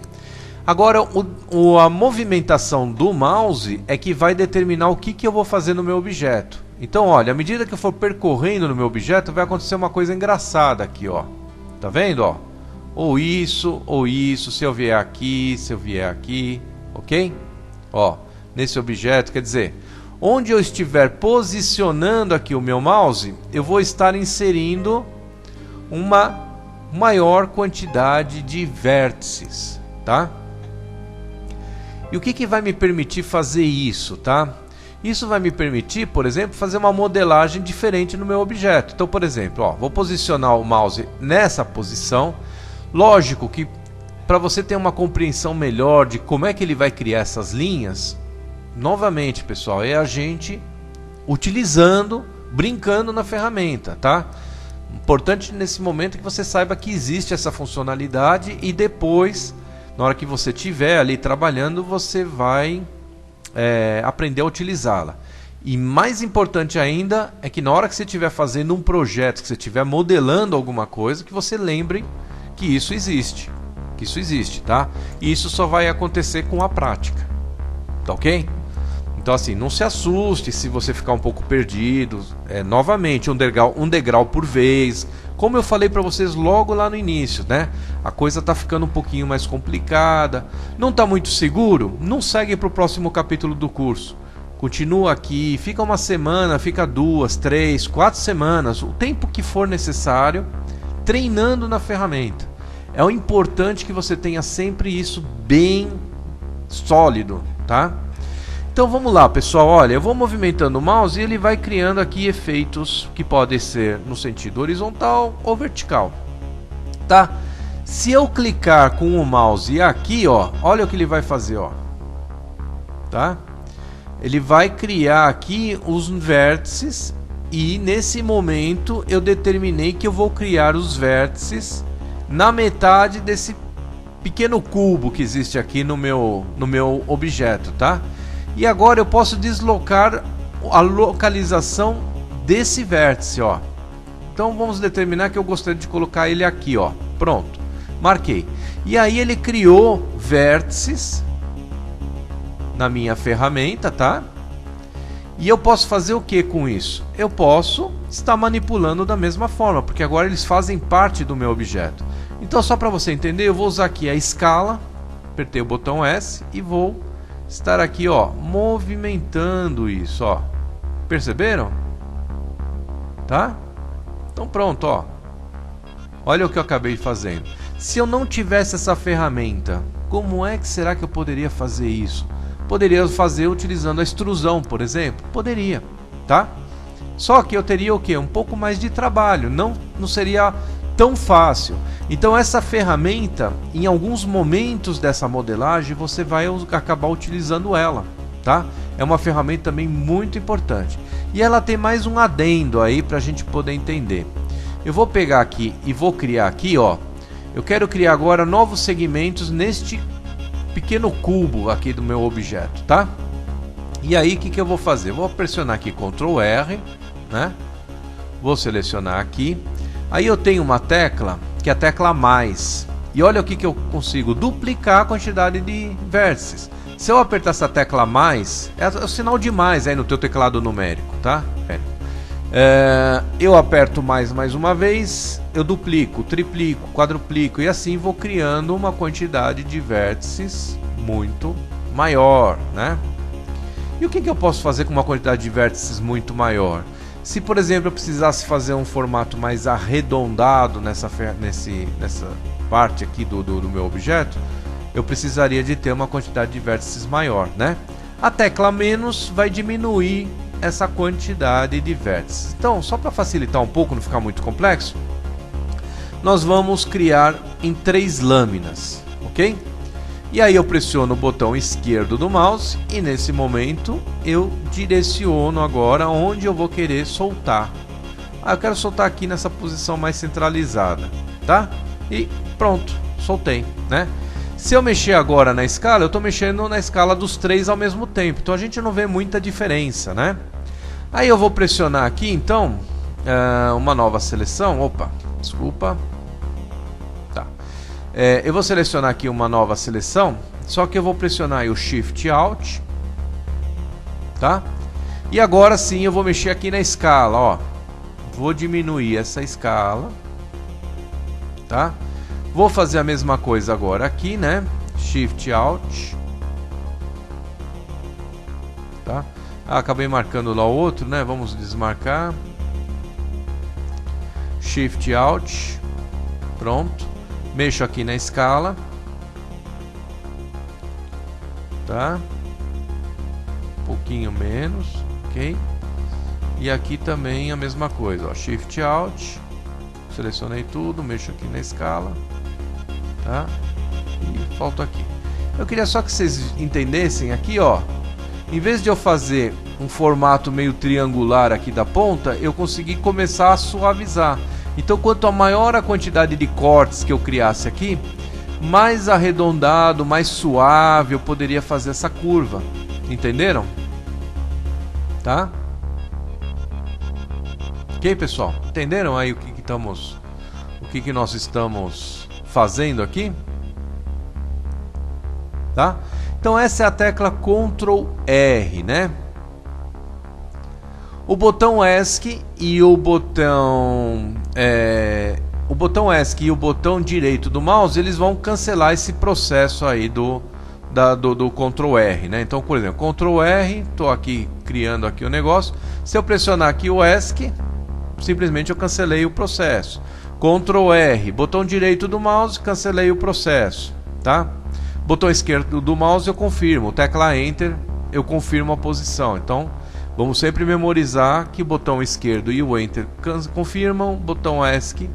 Speaker 1: Agora a movimentação do mouse é que vai determinar o que eu vou fazer no meu objeto. Então, olha, à medida que eu for percorrendo no meu objeto, vai acontecer uma coisa engraçada aqui, ó. Tá vendo, ó? Ou isso, se eu vier aqui, ok? Ó, nesse objeto, quer dizer, onde eu estiver posicionando aqui o meu mouse, eu vou estar inserindo uma maior quantidade de vértices, tá? E o que vai me permitir fazer isso, tá? Isso vai me permitir, por exemplo, fazer uma modelagem diferente no meu objeto. Então, por exemplo, ó, vou posicionar o mouse nessa posição. Lógico que para você ter uma compreensão melhor de como é que ele vai criar essas linhas, novamente, pessoal, é a gente utilizando, brincando na ferramenta, tá? Importante nesse momento é que você saiba que existe essa funcionalidade e depois, na hora que você estiver ali trabalhando, você vai aprender a utilizá-la. E mais importante ainda é que na hora que você estiver fazendo um projeto, que você estiver modelando alguma coisa, que você lembre que isso existe. Tá? E isso só vai acontecer com a prática. Tá ok? Então assim, não se assuste se você ficar um pouco perdido. Novamente, um degrau por vez. Como eu falei para vocês logo lá no início, né? A coisa está ficando um pouquinho mais complicada. Não está muito seguro? Não segue para o próximo capítulo do curso. Continua aqui, fica uma semana, fica 2, 3, 4 semanas, o tempo que for necessário, treinando na ferramenta. É o importante que você tenha sempre isso bem sólido, tá? Então vamos lá, pessoal, olha, eu vou movimentando o mouse e ele vai criando aqui efeitos que podem ser no sentido horizontal ou vertical, tá? Se eu clicar com o mouse aqui, ó, olha o que ele vai fazer, ó, tá? Ele vai criar aqui os vértices e nesse momento eu determinei que eu vou criar os vértices na metade desse pequeno cubo que existe aqui no meu objeto, tá? E agora eu posso deslocar a localização desse vértice, ó. Então vamos determinar que eu gostaria de colocar ele aqui, ó. Pronto, marquei. E aí ele criou vértices na minha ferramenta, tá? E eu posso fazer o que com isso? Eu posso estar manipulando da mesma forma, porque agora eles fazem parte do meu objeto. Então, só para você entender, eu vou usar aqui a escala, apertei o botão S e vou estar aqui, ó, movimentando isso, ó. Perceberam? Tá? Então pronto, ó. Olha o que eu acabei fazendo. Se eu não tivesse essa ferramenta, como é que será que eu poderia fazer isso? Poderia fazer utilizando a extrusão, por exemplo? Poderia, tá? Só que eu teria o quê? Um pouco mais de trabalho, não seria tão fácil. Então essa ferramenta, em alguns momentos dessa modelagem, você vai acabar utilizando ela, tá? É uma ferramenta também muito importante. E ela tem mais um adendo aí para a gente poder entender. Eu vou pegar aqui e vou criar aqui, ó. Eu quero criar agora novos segmentos neste pequeno cubo aqui do meu objeto, tá? E aí o que eu vou fazer? Vou pressionar aqui Ctrl R, né? Vou selecionar aqui. Aí eu tenho uma tecla, que é a tecla mais. E olha o que eu consigo duplicar a quantidade de vértices. Se eu apertar essa tecla mais, é o sinal de mais aí no teu teclado numérico, tá? Eu aperto mais uma vez, eu duplico, triplico, quadruplico e assim vou criando uma quantidade de vértices muito maior, né? E o que eu posso fazer com uma quantidade de vértices muito maior? Se, por exemplo, eu precisasse fazer um formato mais arredondado nessa parte aqui do meu objeto, eu precisaria de ter uma quantidade de vértices maior, né? A tecla menos vai diminuir essa quantidade de vértices. Então, só para facilitar um pouco, não ficar muito complexo, nós vamos criar em 3 lâminas, ok? E aí eu pressiono o botão esquerdo do mouse e nesse momento eu direciono agora onde eu vou querer soltar. Eu quero soltar aqui nessa posição mais centralizada, tá? E pronto, soltei, né? Se eu mexer agora na escala, eu estou mexendo na escala dos 3 ao mesmo tempo, então a gente não vê muita diferença, né? Aí eu vou pressionar aqui então uma nova seleção. Opa, desculpa. Eu vou selecionar aqui uma nova seleção, só que eu vou pressionar aí o Shift Alt, tá? E agora sim eu vou mexer aqui na escala, ó. Vou diminuir essa escala, tá? Vou fazer a mesma coisa agora aqui, né? Shift Alt, tá? Acabei marcando lá o outro, né? Vamos desmarcar. Shift Alt, pronto. Mexo aqui na escala, tá? Um pouquinho menos, ok? E aqui também a mesma coisa, ó. Shift Alt, selecionei tudo, mexo aqui na escala, tá? E falta aqui. Eu queria só que vocês entendessem aqui, ó. Em vez de eu fazer um formato meio triangular aqui da ponta, eu consegui começar a suavizar. Então, quanto maior a quantidade de cortes que eu criasse aqui, mais arredondado, mais suave eu poderia fazer essa curva. Entenderam? Tá? Ok, pessoal? Entenderam aí o que nós estamos fazendo aqui? Tá? Então, essa é a tecla Ctrl R, né? O botão ESC e o botão ESC e o botão direito do mouse, eles vão cancelar esse processo aí do Ctrl R, né? Então, por exemplo, Ctrl R, estou aqui criando aqui o negócio. Se eu pressionar aqui o ESC, simplesmente eu cancelei o processo. Ctrl R, botão direito do mouse, cancelei o processo, tá? Botão esquerdo do mouse eu confirmo, tecla Enter eu confirmo a posição. Então, vamos sempre memorizar que o botão esquerdo e o Enter confirmam, o botão ESC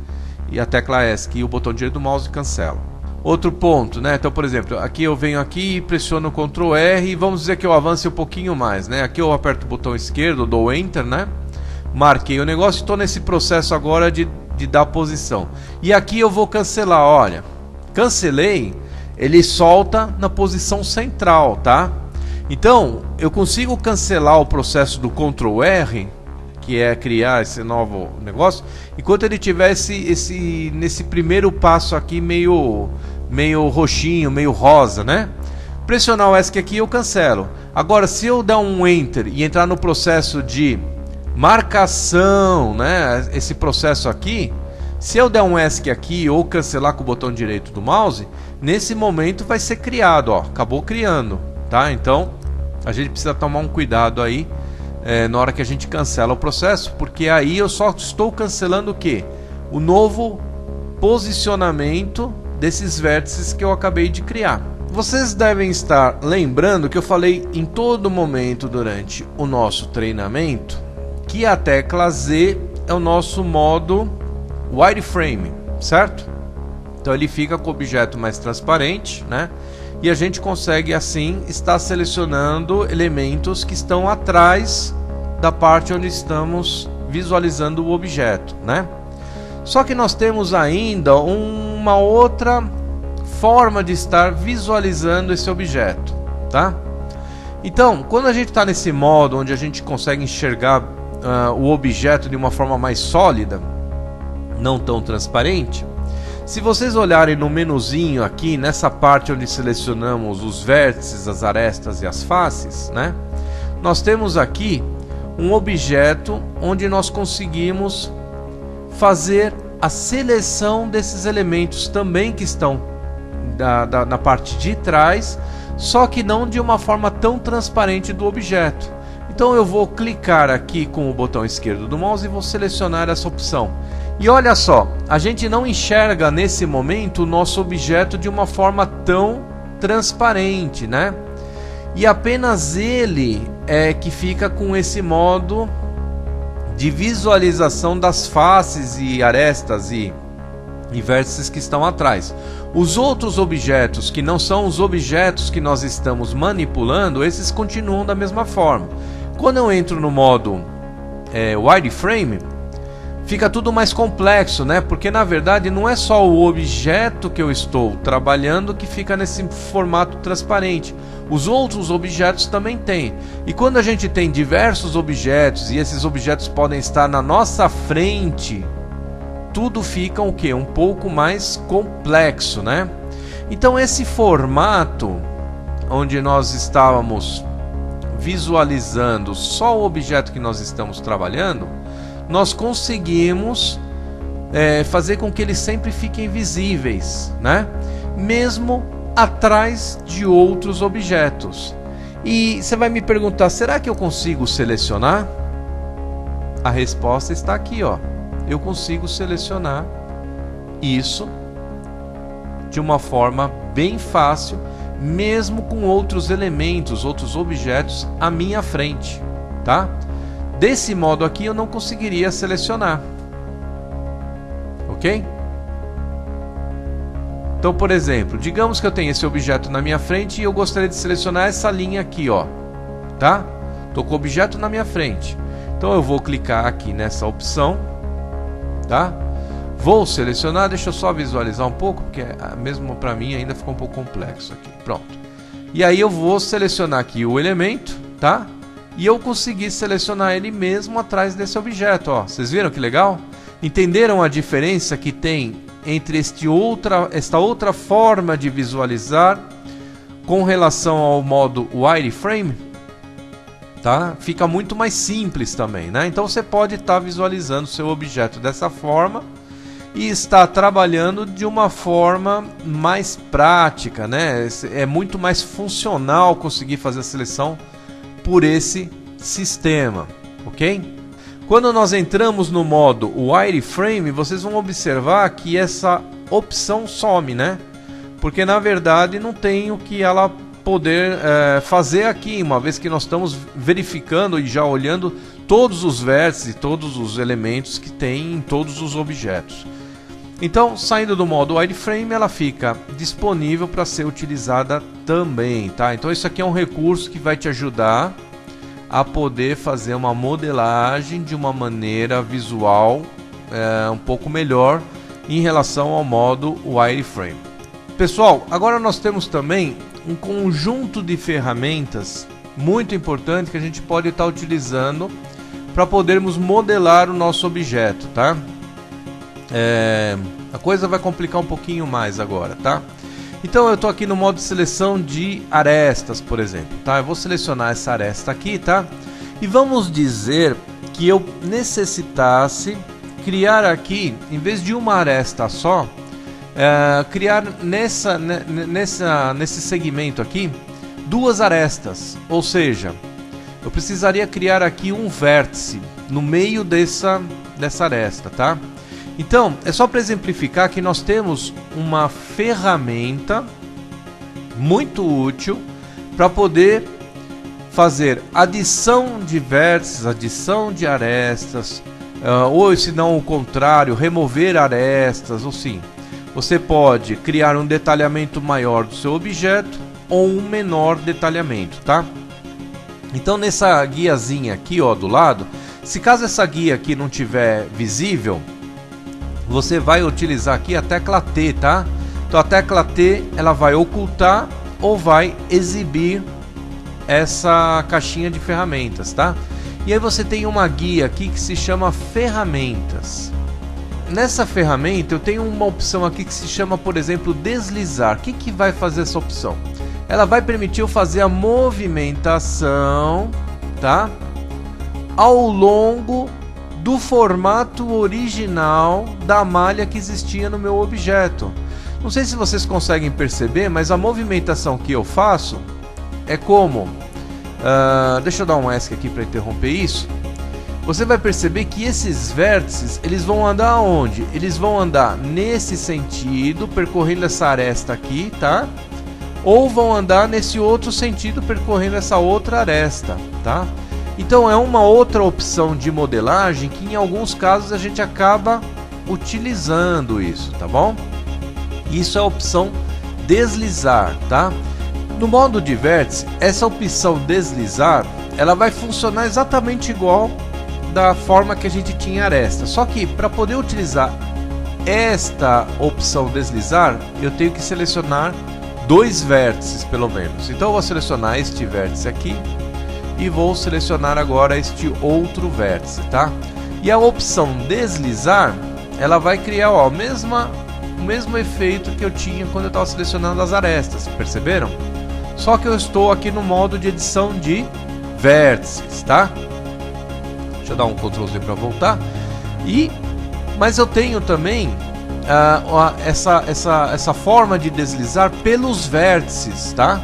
Speaker 1: e a tecla ESC e o botão direito do mouse cancelam. Outro ponto, né? Então, por exemplo, aqui eu venho aqui e pressiono o Ctrl R e vamos dizer que eu avance um pouquinho mais, né? Aqui eu aperto o botão esquerdo, dou Enter, né? Marquei o negócio e estou nesse processo agora de dar posição. E aqui eu vou cancelar, olha. Cancelei, ele solta na posição central, tá? Então, eu consigo cancelar o processo do Ctrl R, que é criar esse novo negócio, enquanto ele tiver nesse primeiro passo aqui meio roxinho, meio rosa, né? Pressionar o ESC aqui eu cancelo. Agora, se eu dar um Enter e entrar no processo de marcação, né? Esse processo aqui, se eu der um ESC aqui ou cancelar com o botão direito do mouse, nesse momento vai ser criado, ó, acabou criando, tá? Então, a gente precisa tomar um cuidado aí na hora que a gente cancela o processo, porque aí eu só estou cancelando o quê? O novo posicionamento desses vértices que eu acabei de criar. Vocês devem estar lembrando que eu falei em todo momento durante o nosso treinamento que a tecla Z é o nosso modo wireframe, certo? Então ele fica com o objeto mais transparente, né? E a gente consegue assim estar selecionando elementos que estão atrás da parte onde estamos visualizando o objeto, né? Só que nós temos ainda uma outra forma de estar visualizando esse objeto, tá? Então, quando a gente está nesse modo onde a gente consegue enxergar o objeto de uma forma mais sólida, não tão transparente, se vocês olharem no menuzinho aqui, nessa parte onde selecionamos os vértices, as arestas e as faces, né? Nós temos aqui um objeto onde nós conseguimos fazer a seleção desses elementos também que estão na parte de trás, só que não de uma forma tão transparente do objeto. Então eu vou clicar aqui com o botão esquerdo do mouse e vou selecionar essa opção. E olha só, a gente não enxerga nesse momento o nosso objeto de uma forma tão transparente, né? E apenas ele é que fica com esse modo de visualização das faces e arestas e vértices que estão atrás. Os outros objetos, que não são os objetos que nós estamos manipulando, esses continuam da mesma forma. Quando eu entro no modo wireframe, fica tudo mais complexo, né? Porque na verdade não é só o objeto que eu estou trabalhando que fica nesse formato transparente. Os outros objetos também têm. E quando a gente tem diversos objetos e esses objetos podem estar na nossa frente, tudo fica o quê? Um pouco mais complexo, né? Então esse formato onde nós estávamos visualizando só o objeto que nós estamos trabalhando, nós conseguimos fazer com que eles sempre fiquem visíveis, né? Mesmo atrás de outros objetos. E você vai me perguntar, será que eu consigo selecionar? A resposta está aqui, ó. Eu consigo selecionar isso de uma forma bem fácil, mesmo com outros elementos, outros objetos à minha frente, tá? Desse modo aqui eu não conseguiria selecionar, ok? Então, por exemplo, digamos que eu tenho esse objeto na minha frente e eu gostaria de selecionar essa linha aqui, ó, tá? Estou com o objeto na minha frente, então eu vou clicar aqui nessa opção, tá? Vou selecionar, deixa eu só visualizar um pouco, porque mesmo para mim ainda ficou um pouco complexo aqui. Pronto. E aí eu vou selecionar aqui o elemento, tá? E eu consegui selecionar ele mesmo atrás desse objeto, ó. Vocês viram que legal? Entenderam a diferença que tem entre esta outra forma de visualizar com relação ao modo wireframe? Tá? Fica muito mais simples também, né? Então você pode estar visualizando seu objeto dessa forma e estar trabalhando de uma forma mais prática, né? É muito mais funcional conseguir fazer a seleção por esse sistema, ok? Quando nós entramos no modo wireframe, vocês vão observar que essa opção some, né? Porque na verdade não tem o que ela poder fazer aqui, uma vez que nós estamos verificando e já olhando todos os vértices e todos os elementos que tem em todos os objetos. Então, saindo do modo wireframe, ela fica disponível para ser utilizada também, tá? Então isso aqui é um recurso que vai te ajudar a poder fazer uma modelagem de uma maneira visual um pouco melhor em relação ao modo wireframe. Pessoal, agora nós temos também um conjunto de ferramentas muito importante que a gente pode estar utilizando para podermos modelar o nosso objeto, tá? A coisa vai complicar um pouquinho mais agora, tá? Então eu estou aqui no modo de seleção de arestas, por exemplo, tá? Eu vou selecionar essa aresta aqui, tá? E vamos dizer que eu necessitasse criar aqui, em vez de uma aresta só, criar nesse segmento aqui duas arestas, ou seja, eu precisaria criar aqui um vértice no meio dessa aresta, tá? Então, é só para exemplificar que nós temos uma ferramenta muito útil para poder fazer adição de vértices, adição de arestas, ou se não o contrário, remover arestas, ou sim. Você pode criar um detalhamento maior do seu objeto ou um menor detalhamento, tá? Então nessa guiazinha aqui, ó, do lado, se caso essa guia aqui não tiver visível, você vai utilizar aqui a tecla T, tá? Então a tecla T, ela vai ocultar ou vai exibir essa caixinha de ferramentas, tá? E aí você tem uma guia aqui que se chama ferramentas. Nessa ferramenta eu tenho uma opção aqui que se chama, por exemplo, deslizar. O que vai fazer essa opção? Ela vai permitir eu fazer a movimentação, tá? Ao longo do formato original da malha que existia no meu objeto. Não sei se vocês conseguem perceber, mas a movimentação que eu faço é como... deixa eu dar um ESC aqui para interromper isso. Você vai perceber que esses vértices, eles vão andar aonde? Eles vão andar nesse sentido, percorrendo essa aresta aqui, tá? Ou vão andar nesse outro sentido, percorrendo essa outra aresta, tá? Então é uma outra opção de modelagem que em alguns casos a gente acaba utilizando isso, tá bom? Isso é a opção deslizar, tá? No modo de vértice, essa opção deslizar, ela vai funcionar exatamente igual da forma que a gente tinha aresta. Só que para poder utilizar esta opção deslizar, eu tenho que selecionar 2 vértices pelo menos. Então eu vou selecionar este vértice aqui e vou selecionar agora este outro vértice, tá? E a opção deslizar, ela vai criar, ó, o mesmo efeito que eu tinha quando eu estava selecionando as arestas, perceberam? Só que eu estou aqui no modo de edição de vértices, tá? Deixa eu dar um Ctrl Z para voltar. Mas eu tenho também essa forma de deslizar pelos vértices, tá?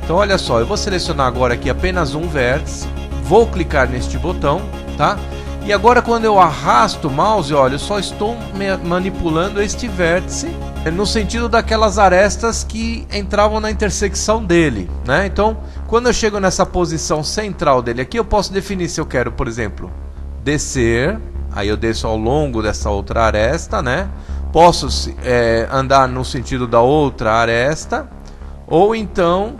Speaker 1: Então olha só, eu vou selecionar agora aqui apenas um vértice, vou clicar neste botão, tá? E agora quando eu arrasto o mouse, olha, eu só estou manipulando este vértice no sentido daquelas arestas que entravam na intersecção dele, né? Então, quando eu chego nessa posição central dele aqui, eu posso definir se eu quero, por exemplo, descer, aí eu desço ao longo dessa outra aresta, né? Posso andar no sentido da outra aresta, ou então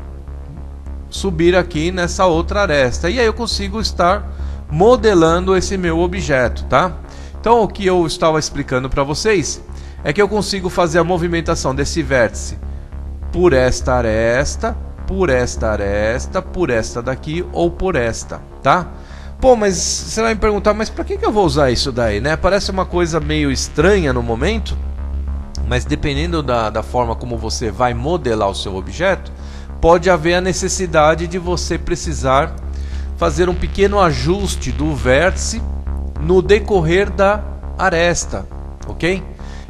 Speaker 1: subir aqui nessa outra aresta. E aí eu consigo estar modelando esse meu objeto, tá? Então o que eu estava explicando para vocês é que eu consigo fazer a movimentação desse vértice por esta aresta, por esta aresta, por esta daqui ou por esta, tá? Pô, mas você vai me perguntar, mas para que eu vou usar isso daí, né? Parece uma coisa meio estranha no momento, mas dependendo da forma como você vai modelar o seu objeto, pode haver a necessidade de você precisar fazer um pequeno ajuste do vértice no decorrer da aresta, ok?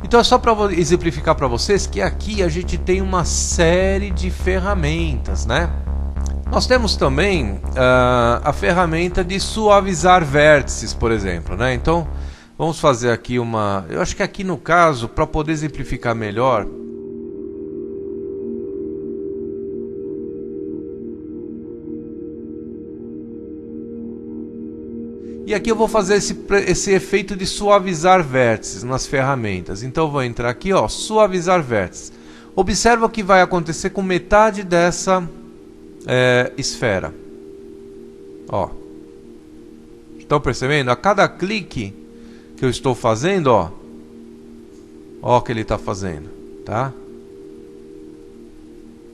Speaker 1: Então é só para exemplificar para vocês que aqui a gente tem uma série de ferramentas, né? Nós temos também a ferramenta de suavizar vértices, por exemplo, né? Então vamos fazer aqui uma... Eu acho que aqui no caso, para poder exemplificar melhor... E aqui eu vou fazer esse efeito de suavizar vértices nas ferramentas. Então eu vou entrar aqui, ó, suavizar vértices. Observa o que vai acontecer com metade dessa esfera. Ó. Estão percebendo? A cada clique que eu estou fazendo, ó o que ele está fazendo, tá?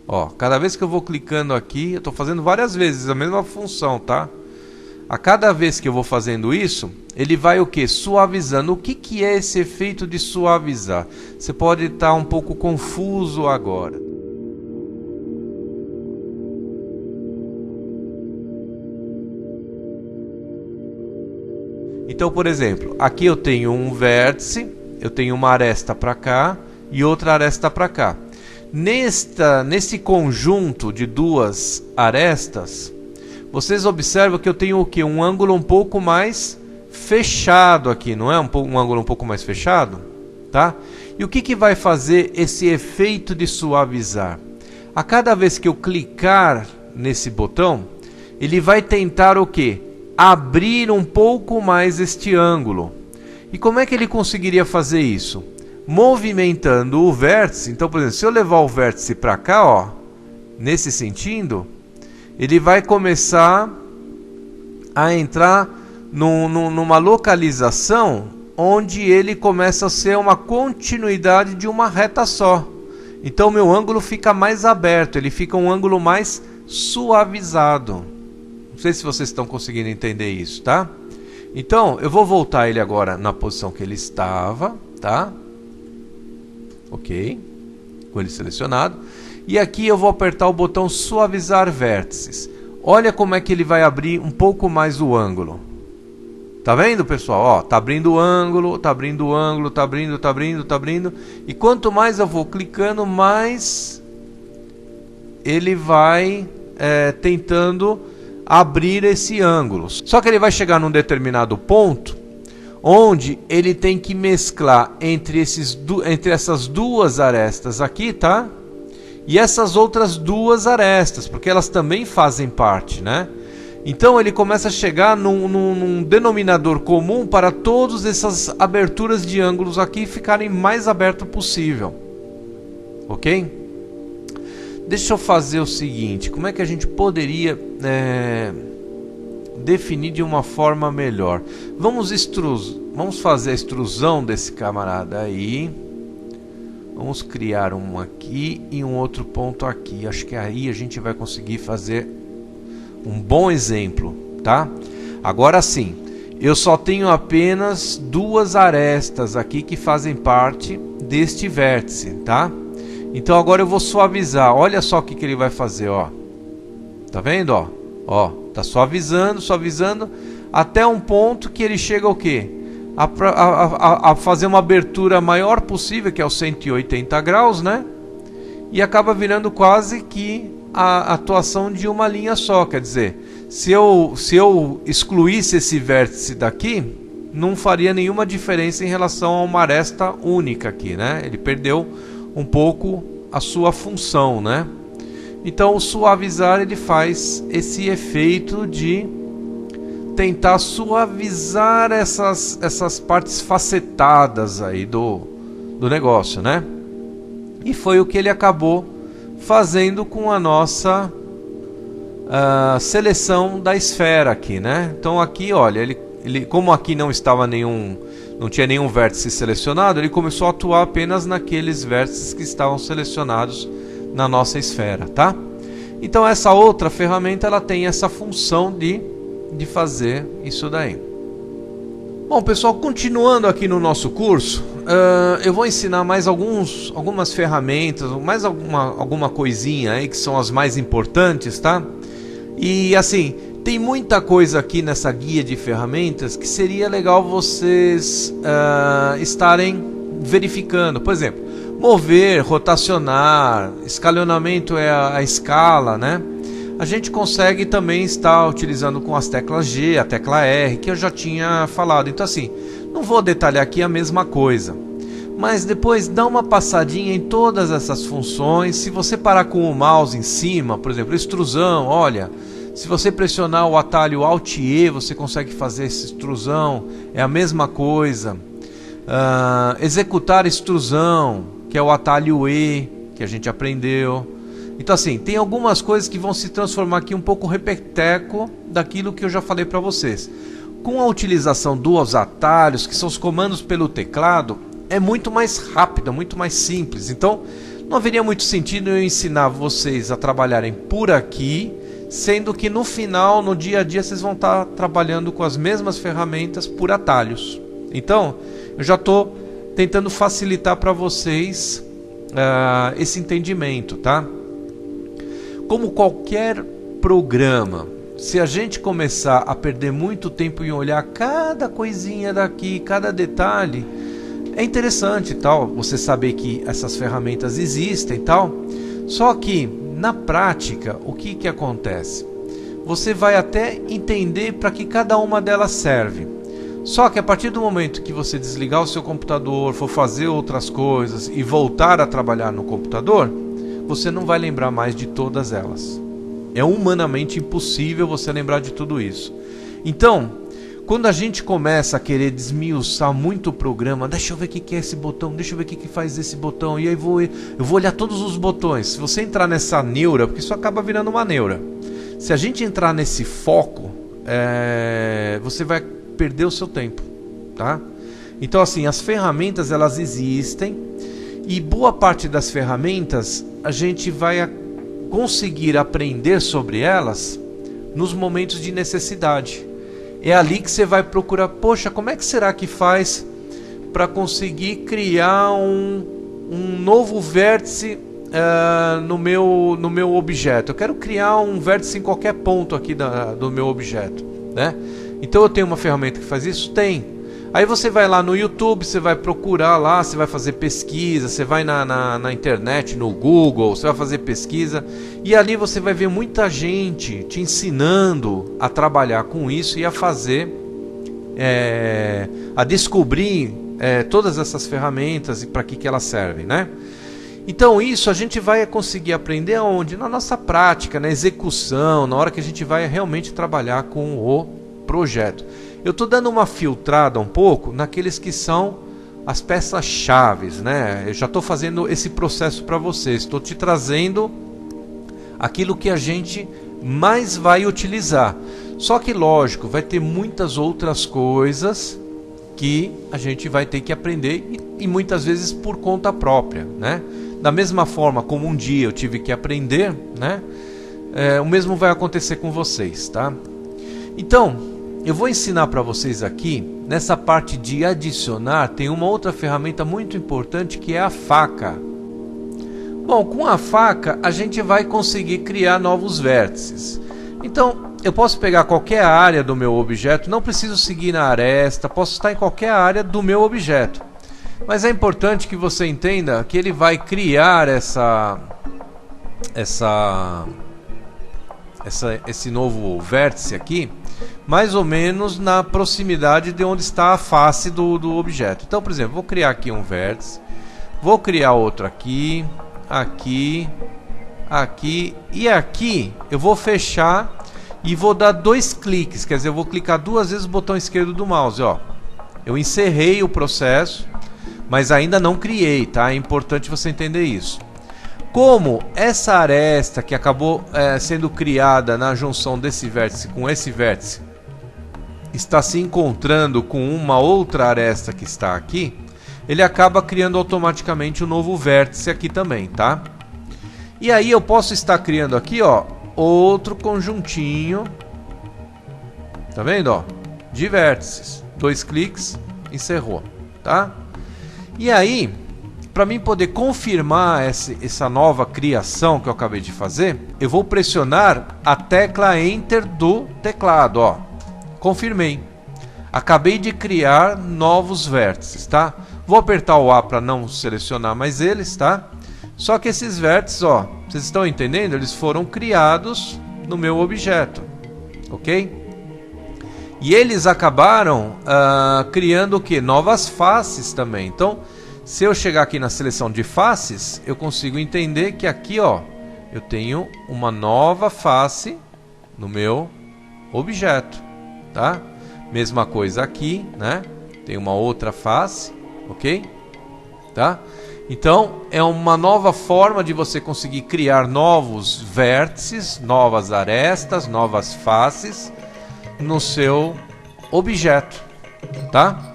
Speaker 1: Ó, cada vez que eu vou clicando aqui, eu estou fazendo várias vezes a mesma função, tá? A cada vez que eu vou fazendo isso, ele vai o que? Suavizando. O que é esse efeito de suavizar? Você pode estar um pouco confuso agora. Então, por exemplo, aqui eu tenho um vértice, eu tenho uma aresta para cá e outra aresta para cá. Nesse conjunto de duas arestas, vocês observam que eu tenho o que? Um ângulo um pouco mais fechado aqui, não é? Um ângulo um pouco mais fechado, tá? E o que vai fazer esse efeito de suavizar? A cada vez que eu clicar nesse botão, ele vai tentar o que? Abrir um pouco mais este ângulo. E como é que ele conseguiria fazer isso? Movimentando o vértice. Então, por exemplo, se eu levar o vértice para cá, ó, nesse sentido, ele vai começar a entrar numa localização onde ele começa a ser uma continuidade de uma reta só. Então meu ângulo fica mais aberto, ele fica um ângulo mais suavizado. Não sei se vocês estão conseguindo entender isso, tá? Então, eu vou voltar ele agora na posição que ele estava, tá? Ok. Com ele selecionado. E aqui eu vou apertar o botão suavizar vértices. Olha como é que ele vai abrir um pouco mais o ângulo. Tá vendo, pessoal? Ó, tá abrindo o ângulo, tá abrindo o ângulo, tá abrindo, tá abrindo, tá abrindo. E quanto mais eu vou clicando, mais ele vai tentando abrir esse ângulo. Só que ele vai chegar num determinado ponto onde ele tem que mesclar entre essas duas arestas aqui, tá? E essas outras duas arestas, porque elas também fazem parte, né? Então ele começa a chegar num denominador comum para todas essas aberturas de ângulos aqui ficarem mais aberto possível. Ok? Deixa eu fazer o seguinte, como é que a gente poderia definir de uma forma melhor? Vamos fazer a extrusão desse camarada aí. Vamos criar um aqui e um outro ponto aqui. Acho que aí a gente vai conseguir fazer um bom exemplo, tá? Agora sim, eu só tenho apenas duas arestas aqui que fazem parte deste vértice, tá? Então agora eu vou suavizar. Olha só o que ele vai fazer, ó. Tá vendo, ó? Ó, tá suavizando, suavizando até um ponto que ele chega ao quê? A fazer uma abertura maior possível, que é os 180 graus, né? E acaba virando quase que a atuação de uma linha só. Quer dizer, se eu excluísse esse vértice daqui, não faria nenhuma diferença em relação a uma aresta única aqui, né? Ele perdeu um pouco a sua função, né? Então o suavizar ele faz esse efeito de tentar suavizar essas partes facetadas aí do negócio, né? E foi o que ele acabou fazendo com a nossa seleção da esfera aqui, né? Então aqui, olha, ele como aqui não tinha nenhum vértice selecionado, ele começou a atuar apenas naqueles vértices que estavam selecionados na nossa esfera, tá? Então essa outra ferramenta ela tem essa função de fazer isso daí. Bom, pessoal, continuando aqui no nosso curso, eu vou ensinar mais algumas ferramentas, mais alguma coisinha aí que são as mais importantes, tá? E assim, tem muita coisa aqui nessa guia de ferramentas que seria legal vocês estarem verificando. Por exemplo, mover, rotacionar, escalonamento é a escala, né? A gente consegue também estar utilizando com as teclas G, a tecla R, que eu já tinha falado. Então assim, não vou detalhar aqui a mesma coisa, mas depois dá uma passadinha em todas essas funções. Se você parar com o mouse em cima, por exemplo, extrusão, olha, se você pressionar o atalho Alt E, você consegue fazer essa extrusão, é a mesma coisa. Executar extrusão, que é o atalho E, que a gente aprendeu. Então assim, tem algumas coisas que vão se transformar aqui um pouco repeteco daquilo que eu já falei para vocês. Com a utilização dos atalhos, que são os comandos pelo teclado, é muito mais rápido, muito mais simples. Então não haveria muito sentido eu ensinar vocês a trabalharem por aqui, sendo que no final, no dia a dia, vocês vão estar trabalhando com as mesmas ferramentas por atalhos. Então eu já estou tentando facilitar para vocês esse entendimento, tá? Como qualquer programa, se a gente começar a perder muito tempo em olhar cada coisinha daqui, cada detalhe, é interessante tal, você saber que essas ferramentas existem tal. Só que na prática, o que acontece? Você vai até entender para que cada uma delas serve. Só que a partir do momento que você desligar o seu computador, for fazer outras coisas e voltar a trabalhar no computador, você não vai lembrar mais de todas elas. É humanamente impossível você lembrar de tudo isso. Então, quando a gente começa a querer desmiuçar muito o programa, deixa eu ver o que é esse botão, deixa eu ver o que faz esse botão, e aí eu vou olhar todos os botões. Se você entrar nessa neura, porque isso acaba virando uma neura, se a gente entrar nesse foco, você vai perder o seu tempo, tá? Então assim, as ferramentas elas existem, e boa parte das ferramentas a gente vai conseguir aprender sobre elas nos momentos de necessidade. É ali que você vai procurar, poxa, como é que será que faz para conseguir criar um novo vértice no meu objeto? Eu quero criar um vértice em qualquer ponto aqui do meu objeto, né? Então eu tenho uma ferramenta que faz isso? Tem. Aí você vai lá no YouTube, você vai procurar lá, você vai fazer pesquisa, você vai na internet, no Google, você vai fazer pesquisa, e ali você vai ver muita gente te ensinando a trabalhar com isso e a fazer, a descobrir todas essas ferramentas e para que elas servem, né? Então isso a gente vai conseguir aprender aonde? Na nossa prática, na execução, na hora que a gente vai realmente trabalhar com o projeto. Eu estou dando uma filtrada um pouco naqueles que são as peças-chave, né? Eu já estou fazendo esse processo para vocês, estou te trazendo aquilo que a gente mais vai utilizar. Só que lógico, vai ter muitas outras coisas que a gente vai ter que aprender e muitas vezes por conta própria, né? Da mesma forma como um dia eu tive que aprender, né? O mesmo vai acontecer com vocês, tá? Então, eu vou ensinar para vocês aqui, nessa parte de adicionar, tem uma outra ferramenta muito importante que é a faca. Bom, com a faca a gente vai conseguir criar novos vértices. Então, eu posso pegar qualquer área do meu objeto, não preciso seguir na aresta, posso estar em qualquer área do meu objeto. Mas é importante que você entenda que ele vai criar esse novo vértice aqui, mais ou menos na proximidade de onde está a face do objeto. Então, por exemplo, vou criar aqui um vértice, vou criar outro aqui, aqui, aqui e aqui. Eu vou fechar e vou dar 2 cliques, quer dizer, eu vou clicar 2 vezes o botão esquerdo do mouse, ó. Eu encerrei o processo, mas ainda não criei, tá? É importante você entender isso. Como essa aresta que acabou sendo criada na junção desse vértice com esse vértice está se encontrando com uma outra aresta que está aqui, ele acaba criando automaticamente um novo vértice aqui também, tá? E aí eu posso estar criando aqui, ó, outro conjuntinho, tá vendo, ó, de vértices. 2 cliques, encerrou, tá? E aí, para mim poder confirmar essa nova criação que eu acabei de fazer, eu vou pressionar a tecla Enter do teclado, ó. Confirmei. Acabei de criar novos vértices, tá? Vou apertar o A para não selecionar mais eles, tá? Só que esses vértices, ó, vocês estão entendendo? Eles foram criados no meu objeto, ok? E eles acabaram criando o que? Novas faces também. Então, se eu chegar aqui na seleção de faces, eu consigo entender que aqui, ó, eu tenho uma nova face no meu objeto, tá? Mesma coisa aqui, né? Tem uma outra face, ok? Tá? Então, é uma nova forma de você conseguir criar novos vértices, novas arestas, novas faces no seu objeto, tá?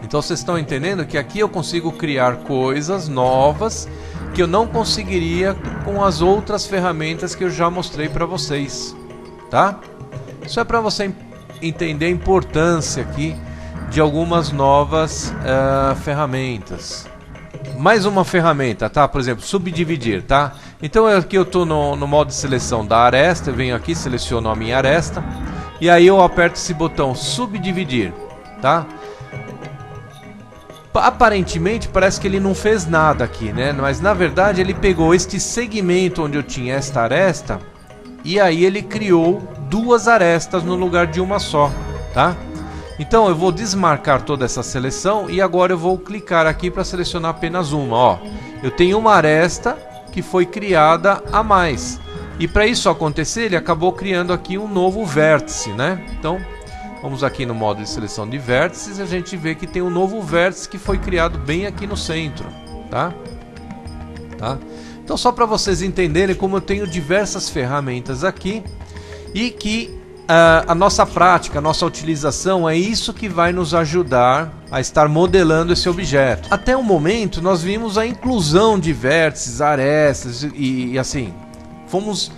Speaker 1: Então vocês estão entendendo que aqui eu consigo criar coisas novas que eu não conseguiria com as outras ferramentas que eu já mostrei para vocês, tá? Isso é para você entender a importância aqui de algumas novas ferramentas. Mais uma ferramenta, tá? Por exemplo, subdividir, tá? Então aqui eu estou no modo de seleção da aresta, eu venho aqui, seleciono a minha aresta e aí eu aperto esse botão subdividir, tá? Aparentemente parece que ele não fez nada aqui, né? Mas na verdade ele pegou este segmento onde eu tinha esta aresta e aí ele criou 2 arestas no lugar de uma só, tá? Então eu vou desmarcar toda essa seleção e agora eu vou clicar aqui para selecionar apenas uma, ó. Eu tenho uma aresta que foi criada a mais. E para isso acontecer, ele acabou criando aqui um novo vértice, né? Então, vamos aqui no modo de seleção de vértices e a gente vê que tem um novo vértice que foi criado bem aqui no centro, tá? Então só para vocês entenderem como eu tenho diversas ferramentas aqui e que a nossa prática, a nossa utilização é isso que vai nos ajudar a estar modelando esse objeto. Até o momento nós vimos a inclusão de vértices, arestas e assim, fomos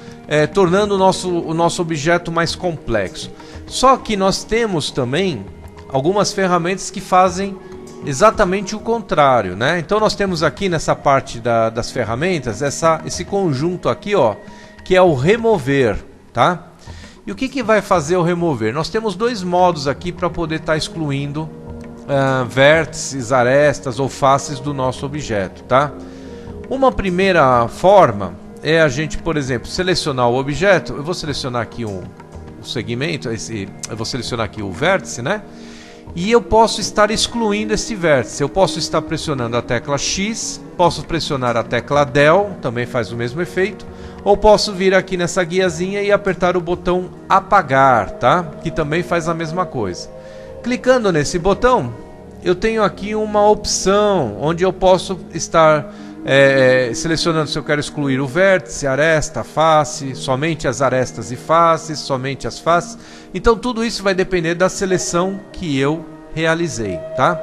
Speaker 1: tornando o nosso objeto mais complexo. Só que nós temos também algumas ferramentas que fazem exatamente o contrário, né? Então nós temos aqui nessa parte das ferramentas esse conjunto aqui, ó, que é o remover, tá? E o que vai fazer o remover? Nós temos dois modos aqui para poder estar excluindo vértices, arestas ou faces do nosso objeto, tá? Uma primeira forma é a gente, por exemplo, selecionar o objeto. Eu vou selecionar aqui o segmento, eu vou selecionar aqui o vértice, né? E eu posso estar excluindo este vértice. Eu posso estar pressionando a tecla X, posso pressionar a tecla Del, também faz o mesmo efeito, ou posso vir aqui nessa guiazinha e apertar o botão apagar, tá? Que também faz a mesma coisa. Clicando nesse botão, eu tenho aqui uma opção onde eu posso estar selecionando se eu quero excluir o vértice, aresta, face, somente as arestas e faces, somente as faces. Então tudo isso vai depender da seleção que eu realizei, tá?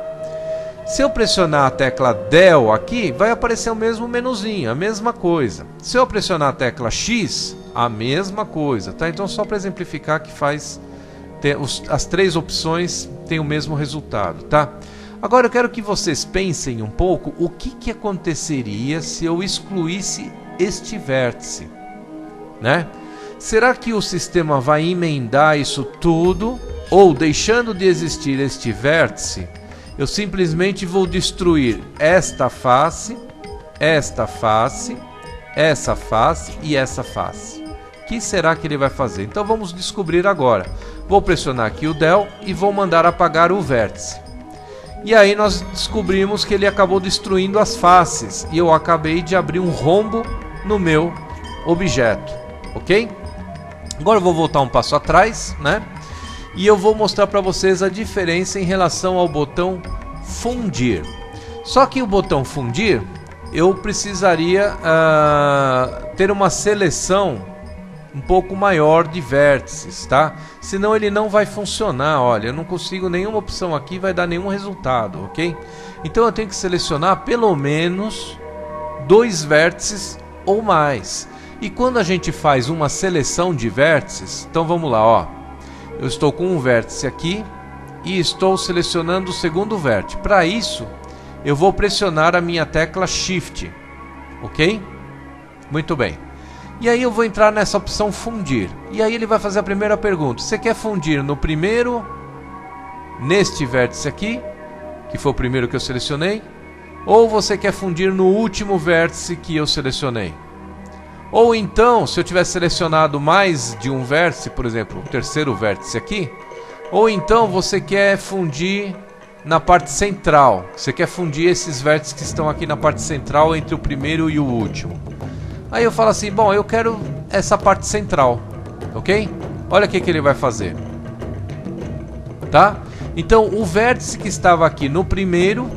Speaker 1: Se eu pressionar a tecla Del aqui, vai aparecer o mesmo menuzinho, a mesma coisa. Se eu pressionar a tecla X, a mesma coisa, tá? Então só para exemplificar que as três opções têm o mesmo resultado, tá? Agora eu quero que vocês pensem um pouco o que aconteceria se eu excluísse este vértice, né? Será que o sistema vai emendar isso tudo? Ou, deixando de existir este vértice, eu simplesmente vou destruir esta face, essa face e essa face? O que será que ele vai fazer? Então vamos descobrir agora. Vou pressionar aqui o Del e vou mandar apagar o vértice. E aí nós descobrimos que ele acabou destruindo as faces e eu acabei de abrir um rombo no meu objeto, ok? Agora eu vou voltar um passo atrás, né? E eu vou mostrar para vocês a diferença em relação ao botão fundir. Só que o botão fundir, eu precisaria ter uma seleção um pouco maior de vértices, tá? Senão ele não vai funcionar. Olha, eu não consigo nenhuma opção aqui, vai dar nenhum resultado, ok? Então eu tenho que selecionar pelo menos 2 vértices ou mais. E quando a gente faz uma seleção de vértices, então vamos lá, ó. Eu estou com um vértice aqui e estou selecionando o segundo vértice. Para isso, eu vou pressionar a minha tecla Shift, ok? Muito bem. E aí eu vou entrar nessa opção fundir. E aí ele vai fazer a primeira pergunta. Você quer fundir no primeiro, neste vértice aqui, que foi o primeiro que eu selecionei? Ou você quer fundir no último vértice que eu selecionei? Ou então, se eu tivesse selecionado mais de um vértice, por exemplo, o terceiro vértice aqui, ou então você quer fundir na parte central. Você quer fundir esses vértices que estão aqui na parte central entre o primeiro e o último. Aí eu falo assim, bom, eu quero essa parte central, ok? Olha o que ele vai fazer, tá? Então o vértice que estava aqui no primeiro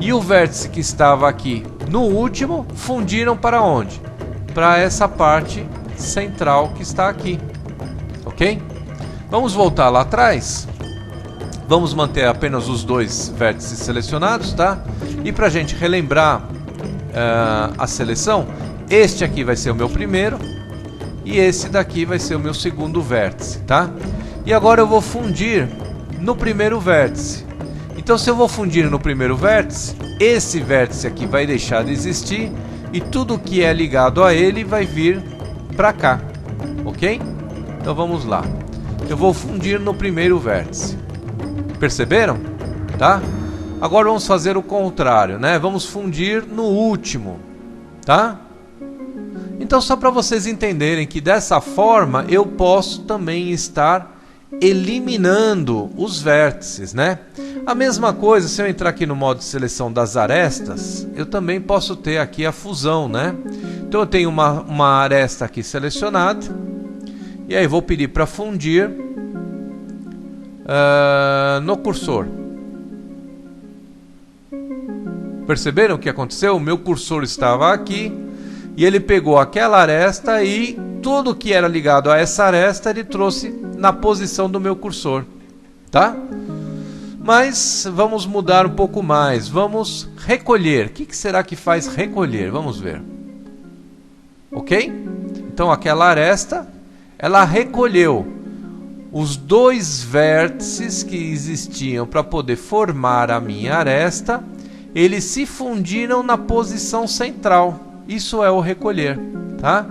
Speaker 1: e o vértice que estava aqui no último fundiram para onde? Para essa parte central que está aqui, ok? Vamos voltar lá atrás. Vamos manter apenas os 2 vértices selecionados, tá? E para a gente relembrar a seleção, este aqui vai ser o meu primeiro e esse daqui vai ser o meu segundo vértice, tá? E agora eu vou fundir no primeiro vértice. Então se eu vou fundir no primeiro vértice, esse vértice aqui vai deixar de existir e tudo que é ligado a ele vai vir para cá, ok? Então vamos lá. Eu vou fundir no primeiro vértice. Perceberam? Tá? Agora vamos fazer o contrário, né? Vamos fundir no último, tá? Então só para vocês entenderem que dessa forma eu posso também estar eliminando os vértices, né? A mesma coisa, se eu entrar aqui no modo de seleção das arestas, eu também posso ter aqui a fusão, né? Então eu tenho uma aresta aqui selecionada e aí vou pedir para fundir no cursor. Perceberam o que aconteceu? O meu cursor estava aqui e ele pegou aquela aresta e tudo que era ligado a essa aresta ele trouxe na posição do meu cursor, tá? Mas vamos mudar um pouco mais. Vamos recolher. O que será que faz recolher? Vamos ver. Ok? Então aquela aresta, ela recolheu os dois vértices que existiam para poder formar a minha aresta, eles se fundiram na posição central. Isso é o recolher, tá?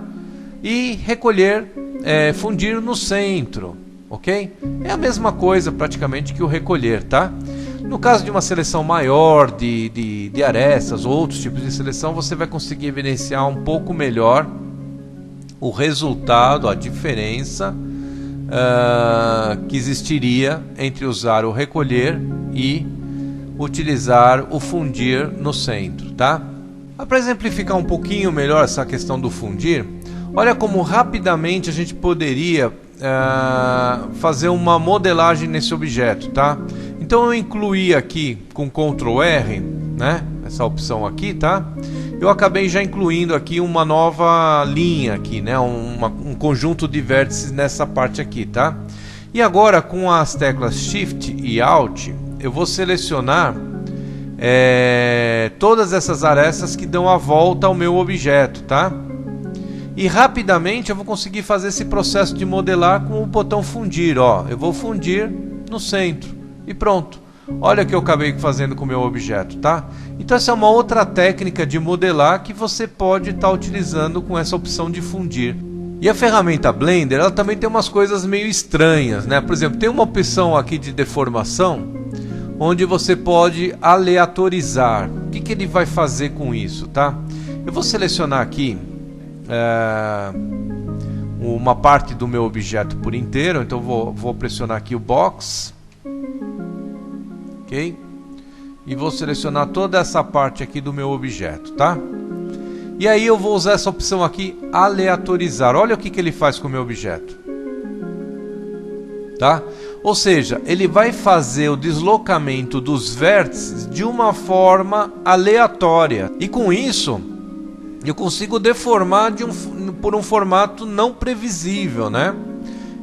Speaker 1: E recolher é fundir no centro, ok? É a mesma coisa praticamente que o recolher, tá? No caso de uma seleção maior de arestas ou outros tipos de seleção, você vai conseguir evidenciar um pouco melhor o resultado, a diferença que existiria entre usar o recolher e utilizar o fundir no centro, tá? Para exemplificar um pouquinho melhor essa questão do fundir, olha como rapidamente a gente poderia fazer uma modelagem nesse objeto, tá? Então eu incluí aqui com Ctrl R, né? Essa opção aqui, tá? Eu acabei já incluindo aqui uma nova linha aqui, né? Um conjunto de vértices nessa parte aqui, tá? E agora com as teclas Shift e Alt, eu vou selecionar todas essas arestas que dão a volta ao meu objeto, tá? E rapidamente eu vou conseguir fazer esse processo de modelar com o botão fundir, ó. Eu vou fundir no centro e pronto. Olha o que eu acabei fazendo com o meu objeto, tá? Então essa é uma outra técnica de modelar que você pode estar utilizando com essa opção de fundir. E a ferramenta Blender, ela também tem umas coisas meio estranhas, né? Por exemplo, tem uma opção aqui de deformação, onde você pode aleatorizar. O que ele vai fazer com isso, tá? Eu vou selecionar aqui uma parte do meu objeto por inteiro, então vou pressionar aqui o Box, ok? E vou selecionar toda essa parte aqui do meu objeto, tá? E aí eu vou usar essa opção aqui, aleatorizar. Olha o que ele faz com o meu objeto, tá? Ou seja, ele vai fazer o deslocamento dos vértices de uma forma aleatória. E com isso, eu consigo deformar por um formato não previsível, né?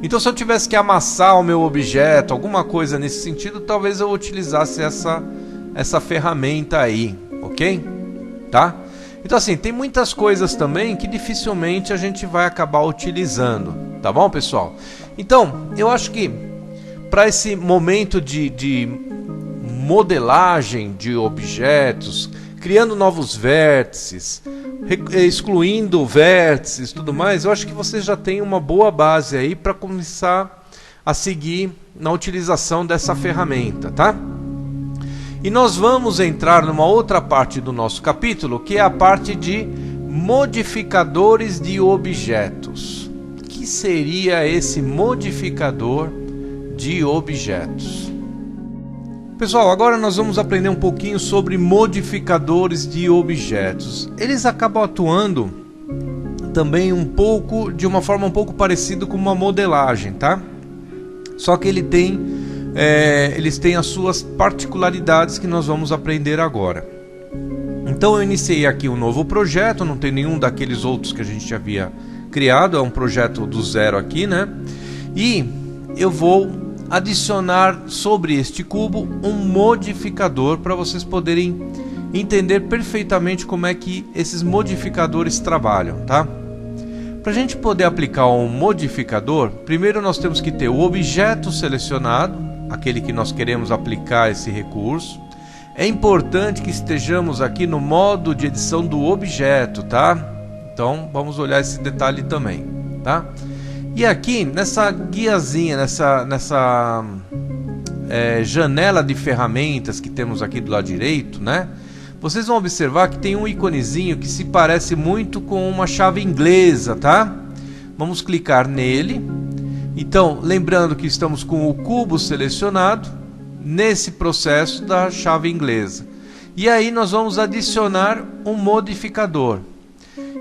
Speaker 1: Então se eu tivesse que amassar o meu objeto, alguma coisa nesse sentido, talvez eu utilizasse essa ferramenta aí, ok? Tá? Então assim, tem muitas coisas também que dificilmente a gente vai acabar utilizando, tá bom, pessoal? Então, eu acho que para esse momento de modelagem de objetos, criando novos vértices, excluindo vértices e tudo mais, eu acho que você já tem uma boa base aí para começar a seguir na utilização dessa ferramenta, tá? E nós vamos entrar numa outra parte do nosso capítulo, que é a parte de modificadores de objetos. O que seria esse modificador de objetos? Pessoal, agora nós vamos aprender um pouquinho sobre modificadores de objetos. Eles acabam atuando também de uma forma um pouco parecida com uma modelagem, tá? Só que eles têm as suas particularidades que nós vamos aprender agora. Então eu iniciei aqui um novo projeto, não tem nenhum daqueles outros que a gente já havia criado, é um projeto do zero aqui, né? E eu vou adicionar sobre este cubo um modificador para vocês poderem entender perfeitamente como é que esses modificadores trabalham, tá? Para a gente poder aplicar um modificador, primeiro nós temos que ter o objeto selecionado, aquele que nós queremos aplicar esse recurso. É importante que estejamos aqui no modo de edição do objeto, tá? Então vamos olhar esse detalhe também, tá? E aqui nessa guiazinha, nessa janela de ferramentas que temos aqui do lado direito, né? Vocês vão observar que tem um iconezinho que se parece muito com uma chave inglesa, tá? Vamos clicar nele. Então, lembrando que estamos com o cubo selecionado nesse processo da chave inglesa. E aí nós vamos adicionar um modificador.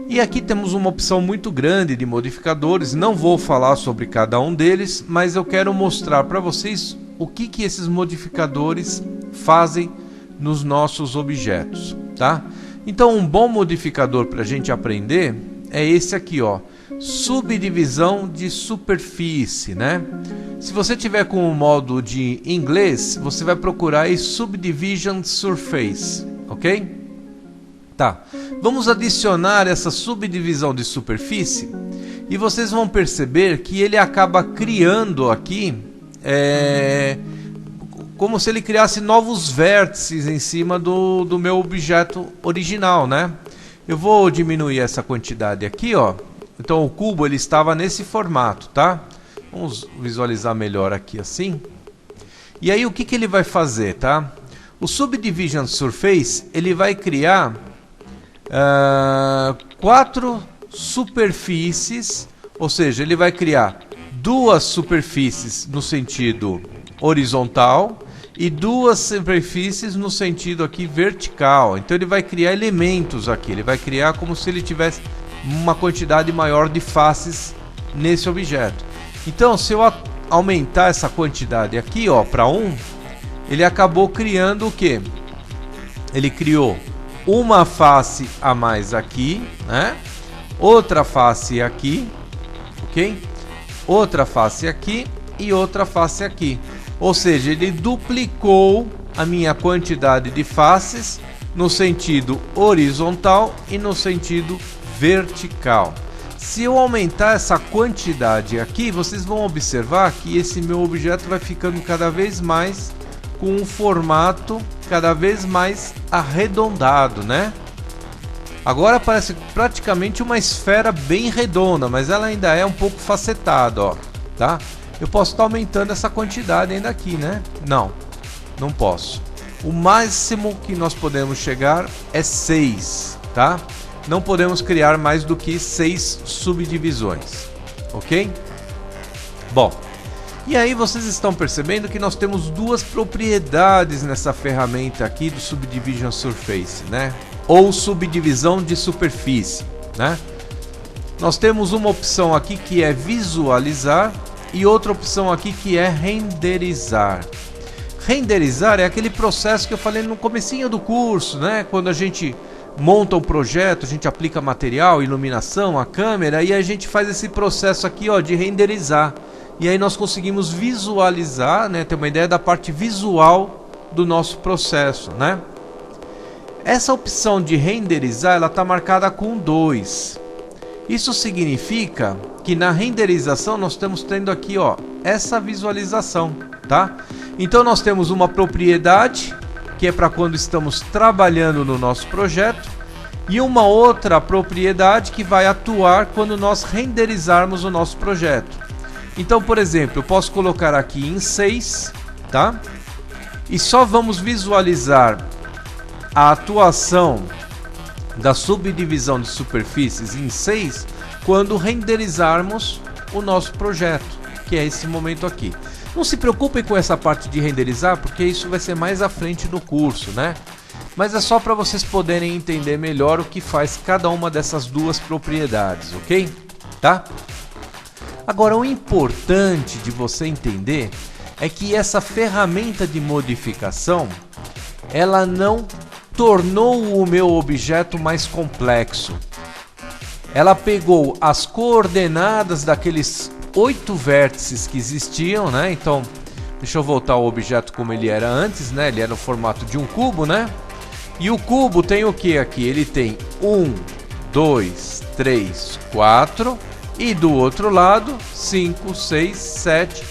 Speaker 1: E aqui temos uma opção muito grande de modificadores, não vou falar sobre cada um deles, mas eu quero mostrar para vocês o que esses modificadores fazem nos nossos objetos, tá? Então um bom modificador para a gente aprender é esse aqui, ó, subdivisão de superfície, né? Se você tiver com o modo de inglês, você vai procurar aí Subdivision Surface, ok? Tá, vamos adicionar essa subdivisão de superfície E vocês vão perceber que ele acaba criando aqui como se ele criasse novos vértices em cima do meu objeto original, né? Eu vou diminuir essa quantidade aqui, ó. Então o cubo ele estava nesse formato, tá? Vamos visualizar melhor aqui assim. E aí o que que ele vai fazer, tá? O Subdivision Surface ele vai criar 4 superfícies, ou seja, ele vai criar 2 superfícies no sentido horizontal e 2 superfícies no sentido aqui vertical. Então ele vai criar elementos aqui, ele vai criar como se ele tivesse uma quantidade maior de faces nesse objeto. Então se eu aumentar essa quantidade aqui, ó, para 1, ele acabou criando o que? Ele criou uma face a mais aqui, né? Outra face aqui, ok? Outra face aqui e outra face aqui. Ou seja, ele duplicou a minha quantidade de faces no sentido horizontal e no sentido vertical. Se eu aumentar essa quantidade aqui, vocês vão observar que esse meu objeto vai ficando cada vez mais com um formato cada vez mais arredondado, né? Agora parece praticamente uma esfera bem redonda, mas ela ainda é um pouco facetada, ó, tá? Eu posso estar aumentando essa quantidade ainda aqui, né? Não, não posso. O máximo que nós podemos chegar é 6, tá? Não podemos criar mais do que 6 subdivisões, ok? Bom, e aí vocês estão percebendo que nós temos 2 propriedades nessa ferramenta aqui do Subdivision Surface, né? Ou subdivisão de superfície, né? Nós temos uma opção aqui que é visualizar e outra opção aqui que é renderizar. Renderizar é aquele processo que eu falei no comecinho do curso, né? Quando a gente monta um projeto, a gente aplica material, iluminação, a câmera e a gente faz esse processo aqui, ó, de renderizar. E aí nós conseguimos visualizar, né, ter uma ideia da parte visual do nosso processo, né? Essa opção de renderizar, ela está marcada com 2. Isso significa que na renderização nós estamos tendo aqui, ó, essa visualização, tá? Então nós temos uma propriedade que é para quando estamos trabalhando no nosso projeto e uma outra propriedade que vai atuar quando nós renderizarmos o nosso projeto. Então, por exemplo, eu posso colocar aqui em 6, tá? E só vamos visualizar a atuação da subdivisão de superfícies em 6 quando renderizarmos o nosso projeto, que é esse momento aqui. Não se preocupem com essa parte de renderizar, porque isso vai ser mais à frente no curso, né? Mas é só para vocês poderem entender melhor o que faz cada uma dessas 2 propriedades, ok? Tá? Agora, o importante de você entender é que essa ferramenta de modificação, ela não tornou o meu objeto mais complexo. Ela pegou as coordenadas daqueles 8 vértices que existiam, né? Então, deixa eu voltar ao objeto como ele era antes, né? Ele era no formato de um cubo, né? E o cubo tem o que aqui? Ele tem 1, 2, 3, 4 e do outro lado 5, 6, 7,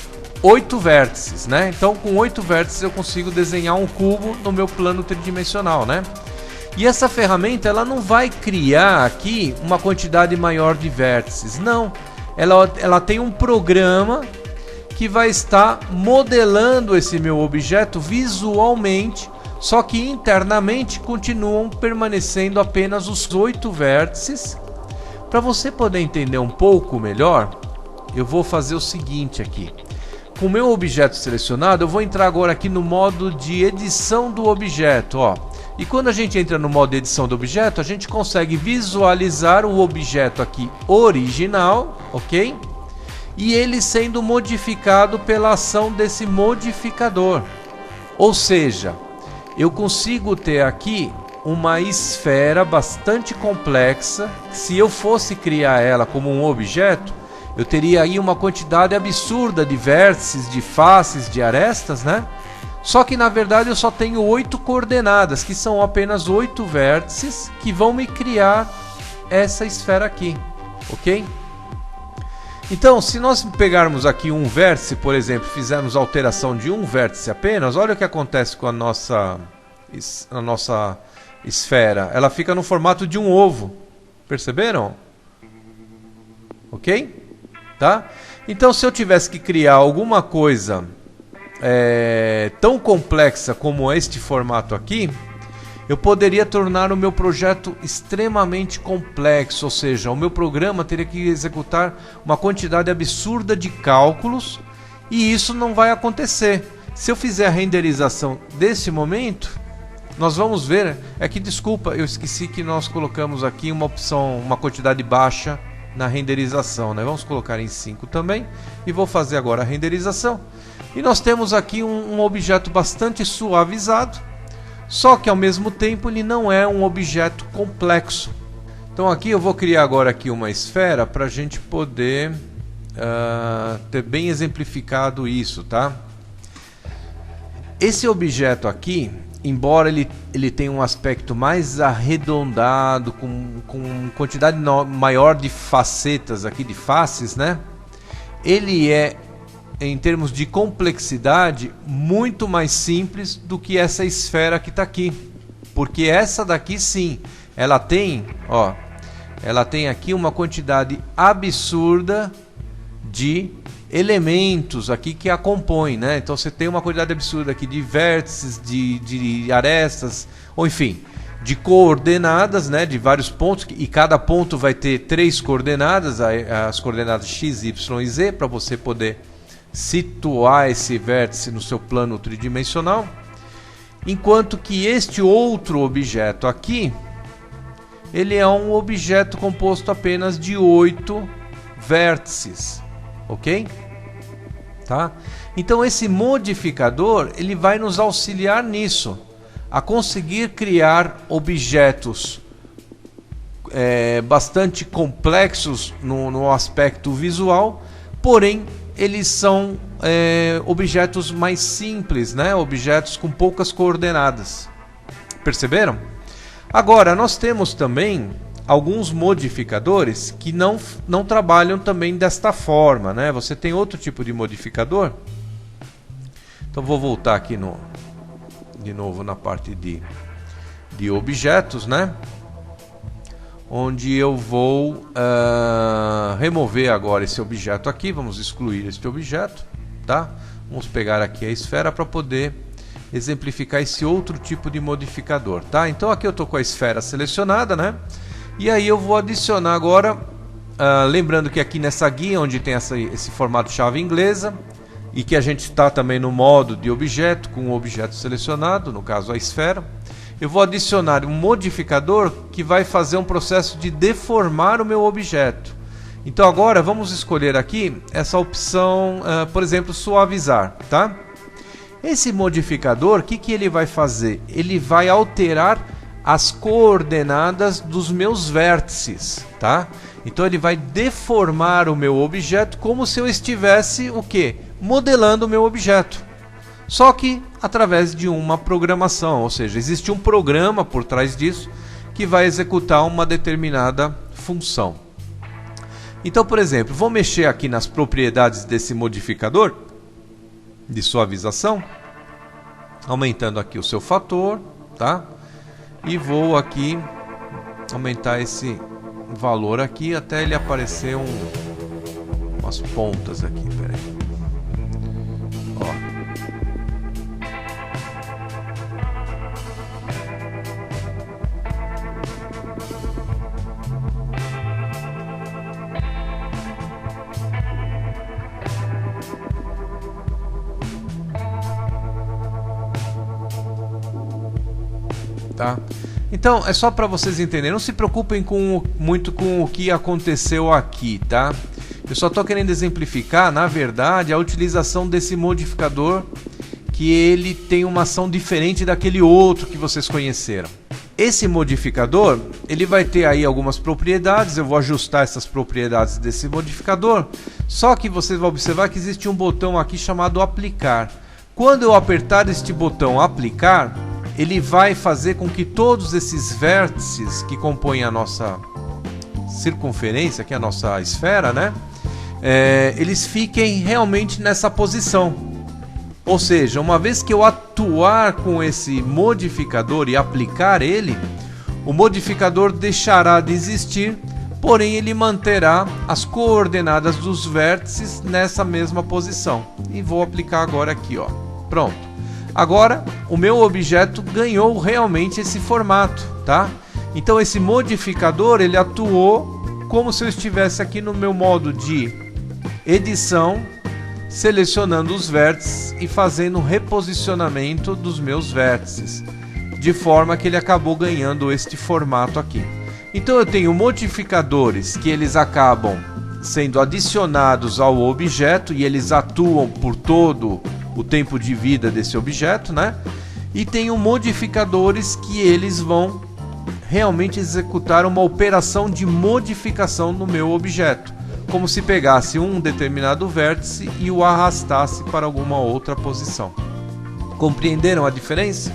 Speaker 1: 8 vértices, né? Então com 8 vértices eu consigo desenhar um cubo no meu plano tridimensional, né? E essa ferramenta ela não vai criar aqui uma quantidade maior de vértices, não. Ela tem um programa que vai estar modelando esse meu objeto visualmente, só que internamente continuam permanecendo apenas os 8 vértices. Para você poder entender um pouco melhor, eu vou fazer o seguinte aqui. Com o meu objeto selecionado, eu vou entrar agora aqui no modo de edição do objeto, ó. E quando a gente entra no modo de edição do objeto, a gente consegue visualizar o objeto aqui original, ok? E ele sendo modificado pela ação desse modificador. Ou seja, eu consigo ter aqui uma esfera bastante complexa. Se eu fosse criar ela como um objeto, eu teria aí uma quantidade absurda de vértices, de faces, de arestas, né? Só que na verdade eu só tenho 8 coordenadas, que são apenas 8 vértices que vão me criar essa esfera aqui, ok? Então, se nós pegarmos aqui um vértice, por exemplo, fizermos alteração de um vértice apenas, olha o que acontece com a nossa esfera. Ela fica no formato de um ovo. Perceberam? Ok? Tá? Então, se eu tivesse que criar alguma coisa tão complexa como este formato aqui, eu poderia tornar o meu projeto extremamente complexo, ou seja, o meu programa teria que executar uma quantidade absurda de cálculos, e isso não vai acontecer. Se eu fizer a renderização desse momento, nós vamos ver, desculpa, eu esqueci que nós colocamos aqui uma opção, uma quantidade baixa na renderização, né? Vamos colocar em 5 também, e vou fazer agora a renderização. E nós temos aqui um objeto bastante suavizado, só que ao mesmo tempo ele não é um objeto complexo. Então aqui eu vou criar agora aqui uma esfera para a gente poder ter bem exemplificado isso, tá? Esse objeto aqui, embora ele tenha um aspecto mais arredondado, com quantidade maior de facetas aqui, de faces, né? Ele é, em termos de complexidade, muito mais simples do que essa esfera que está aqui. Porque essa daqui sim, ela tem aqui uma quantidade absurda de elementos aqui que a compõem, né? Então você tem uma quantidade absurda aqui de vértices, de arestas, ou enfim, de coordenadas, né? De vários pontos, e cada ponto vai ter 3 coordenadas, as coordenadas x, y e z, para você poder situar esse vértice no seu plano tridimensional, enquanto que este outro objeto aqui, ele é um objeto composto apenas de 8 vértices, ok? Tá? Então esse modificador, ele vai nos auxiliar nisso, a conseguir criar objetos bastante complexos no aspecto visual, porém eles são objetos mais simples, né? Objetos com poucas coordenadas. Perceberam? Agora, nós temos também alguns modificadores que não trabalham também desta forma, né? Você tem outro tipo de modificador. Então vou voltar aqui de novo na parte de objetos, né? Onde eu vou remover agora esse objeto aqui, vamos excluir este objeto, tá? Vamos pegar aqui a esfera para poder exemplificar esse outro tipo de modificador, tá? Então aqui eu estou com a esfera selecionada, né? E aí eu vou adicionar agora, lembrando que aqui nessa guia, onde tem esse formato chave inglesa, e que a gente está também no modo de objeto, com o objeto selecionado, no caso a esfera, eu vou adicionar um modificador que vai fazer um processo de deformar o meu objeto. Então agora vamos escolher aqui essa opção, por exemplo, suavizar, tá? Esse modificador, o que ele vai fazer? Ele vai alterar as coordenadas dos meus vértices, tá? Então ele vai deformar o meu objeto como se eu estivesse o quê? Modelando o meu objeto. Só que através de uma programação, ou seja, existe um programa por trás disso que vai executar uma determinada função. Então, por exemplo, vou mexer aqui nas propriedades desse modificador de suavização, aumentando aqui o seu fator, tá? E vou aqui aumentar esse valor aqui até ele aparecer umas pontas aqui, peraí. Ó. Tá? Então é só para vocês entenderem, não se preocupem muito com o que aconteceu aqui, tá? Eu só estou querendo exemplificar, na verdade, a utilização desse modificador, que ele tem uma ação diferente daquele outro que vocês conheceram. Esse modificador, ele vai ter aí algumas propriedades, eu vou ajustar essas propriedades desse modificador, só que vocês vão observar que existe um botão aqui chamado aplicar. Quando eu apertar este botão aplicar, ele vai fazer com que todos esses vértices que compõem a nossa circunferência, que é a nossa esfera, né? eles fiquem realmente nessa posição. Ou seja, uma vez que eu atuar com esse modificador e aplicar ele, o modificador deixará de existir, porém ele manterá as coordenadas dos vértices nessa mesma posição. E vou aplicar agora aqui, ó. Pronto. Agora o meu objeto ganhou realmente esse formato, tá? Então esse modificador ele atuou como se eu estivesse aqui no meu modo de edição, selecionando os vértices e fazendo um reposicionamento dos meus vértices, de forma que ele acabou ganhando este formato aqui. Então eu tenho modificadores que eles acabam sendo adicionados ao objeto e eles atuam por todo o tempo de vida desse objeto, né? E tenho modificadores que eles vão realmente executar uma operação de modificação no meu objeto, como se pegasse um determinado vértice e o arrastasse para alguma outra posição. Compreenderam a diferença?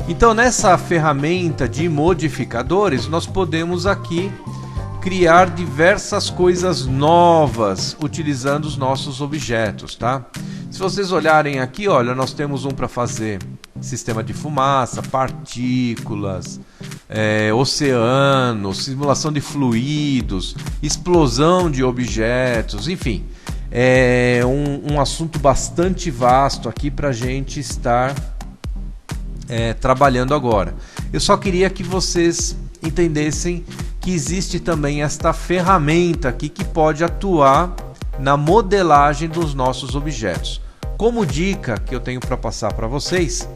Speaker 1: Então nessa ferramenta de modificadores nós podemos aqui criar diversas coisas novas utilizando os nossos objetos, tá? Se vocês olharem aqui, olha, nós temos um para fazer sistema de fumaça, partículas, oceano, simulação de fluidos, explosão de objetos, enfim, é um assunto bastante vasto aqui para a gente estar trabalhando agora. Eu só queria que vocês entendessem que existe também esta ferramenta aqui que pode atuar na modelagem dos nossos objetos. Como dica que eu tenho para passar para vocês,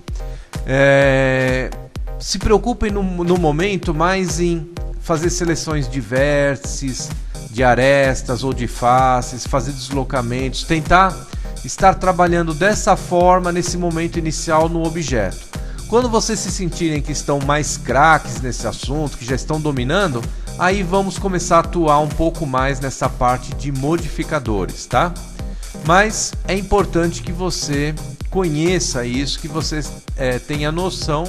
Speaker 1: se preocupem no momento mais em fazer seleções de vértices, de arestas ou de faces, fazer deslocamentos, tentar estar trabalhando dessa forma nesse momento inicial no objeto. Quando vocês se sentirem que estão mais craques nesse assunto, que já estão dominando, aí vamos começar a atuar um pouco mais nessa parte de modificadores, tá? Mas é importante que você conheça isso, que você tenha noção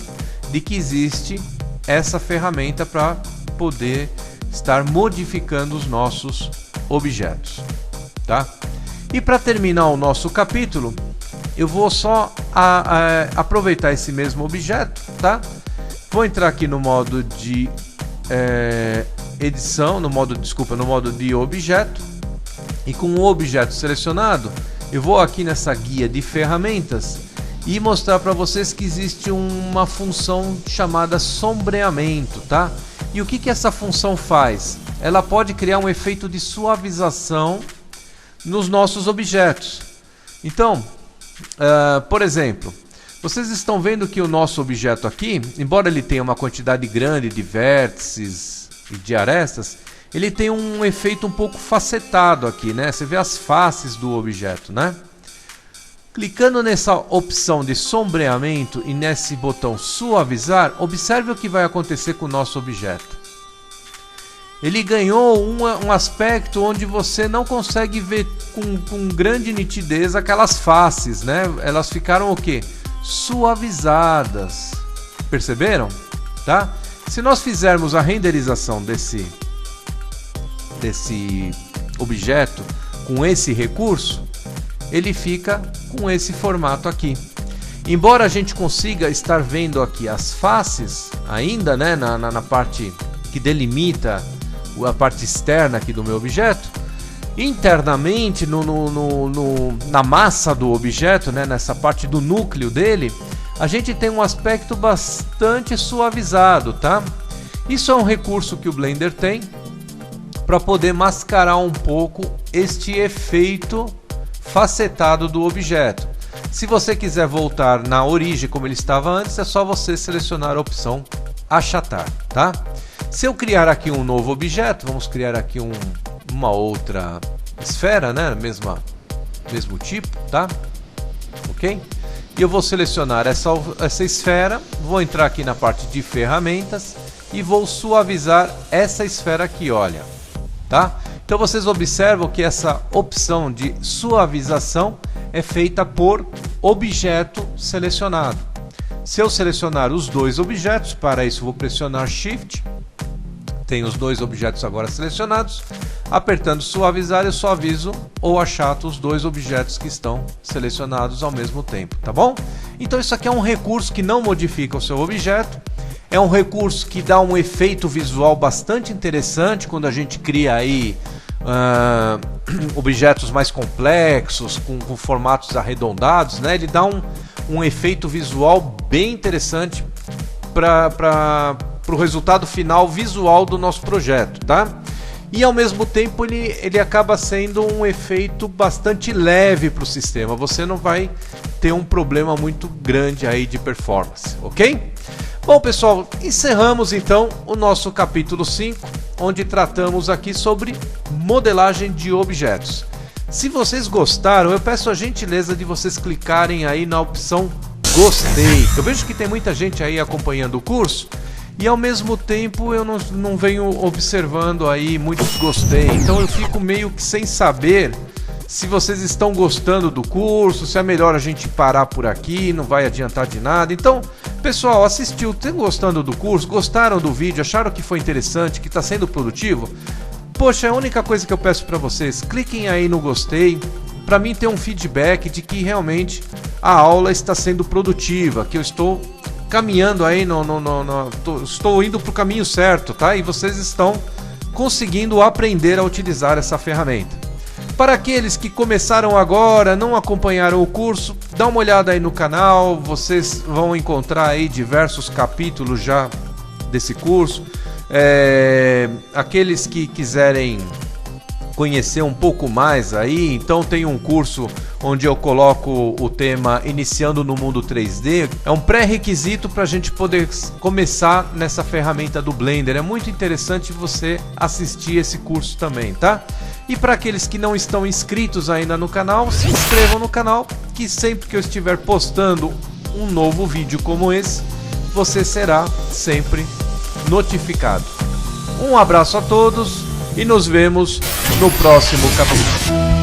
Speaker 1: de que existe essa ferramenta para poder estar modificando os nossos objetos, tá? E para terminar o nosso capítulo, eu vou só aproveitar esse mesmo objeto, tá? Vou entrar aqui no modo de edição, no modo de objeto, e com o objeto selecionado, eu vou aqui nessa guia de ferramentas e mostrar para vocês que existe uma função chamada sombreamento, tá? E o que essa função faz? Ela pode criar um efeito de suavização nos nossos objetos. Então, por exemplo, vocês estão vendo que o nosso objeto aqui, embora ele tenha uma quantidade grande de vértices e de arestas, ele tem um efeito um pouco facetado aqui, né? Você vê as faces do objeto, né? Clicando nessa opção de sombreamento e nesse botão suavizar, observe o que vai acontecer com o nosso objeto. Ele ganhou um aspecto onde você não consegue ver com grande nitidez aquelas faces, né? Elas ficaram o quê? Suavizadas. Perceberam? Tá? Se nós fizermos a renderização desse objeto com esse recurso, ele fica com esse formato aqui. Embora a gente consiga estar vendo aqui as faces ainda, né, na parte que delimita a parte externa aqui do meu objeto, internamente na massa do objeto, né, nessa parte do núcleo dele, a gente tem um aspecto bastante suavizado, tá? Isso é um recurso que o Blender tem para poder mascarar um pouco este efeito facetado do objeto. Se você quiser voltar na origem como ele estava antes, é só você selecionar a opção achatar, tá? Se eu criar aqui um novo objeto, vamos criar aqui uma outra esfera, né? Mesmo tipo, tá? Ok? E eu vou selecionar essa esfera, vou entrar aqui na parte de ferramentas e vou suavizar essa esfera aqui, olha, tá? Então vocês observam que essa opção de suavização é feita por objeto selecionado. Se eu selecionar os dois objetos, para isso vou pressionar Shift, Tem os dois objetos agora selecionados. Apertando suavizar, eu só aviso ou achato os dois objetos que estão selecionados ao mesmo tempo, tá bom? Então isso aqui é um recurso que não modifica o seu objeto. É um recurso que dá um efeito visual bastante interessante quando a gente cria aí objetos mais complexos, com formatos arredondados, né? Ele dá um efeito visual bem interessante para o resultado final visual do nosso projeto, tá? E ao mesmo tempo ele acaba sendo um efeito bastante leve para o sistema. Você não vai ter um problema muito grande aí de performance, ok? Bom, pessoal, encerramos então o nosso capítulo 5, onde tratamos aqui sobre modelagem de objetos. Se vocês gostaram, eu peço a gentileza de vocês clicarem aí na opção gostei. Eu vejo que tem muita gente aí acompanhando o curso e ao mesmo tempo eu não venho observando aí muitos gostei. Então eu fico meio que sem saber se vocês estão gostando do curso, se é melhor a gente parar por aqui, não vai adiantar de nada. Então, pessoal, assistiu, estão gostando do curso, gostaram do vídeo, acharam que foi interessante, que está sendo produtivo? Poxa, a única coisa que eu peço para vocês, cliquem aí no gostei, para mim ter um feedback de que realmente a aula está sendo produtiva, que eu estou caminhando aí, estou indo para o caminho certo, tá? E vocês estão conseguindo aprender a utilizar essa ferramenta. Para aqueles que começaram agora, não acompanharam o curso, dá uma olhada aí no canal, vocês vão encontrar aí diversos capítulos já desse curso. Aqueles que quiserem conhecer um pouco mais aí, então tem um curso onde eu coloco o tema Iniciando no Mundo 3D. É um pré-requisito para a gente poder começar nessa ferramenta do Blender. É muito interessante você assistir esse curso também, tá? E para aqueles que não estão inscritos ainda no canal, se inscrevam no canal, que sempre que eu estiver postando um novo vídeo como esse, você será sempre notificado. Um abraço a todos e nos vemos no próximo capítulo.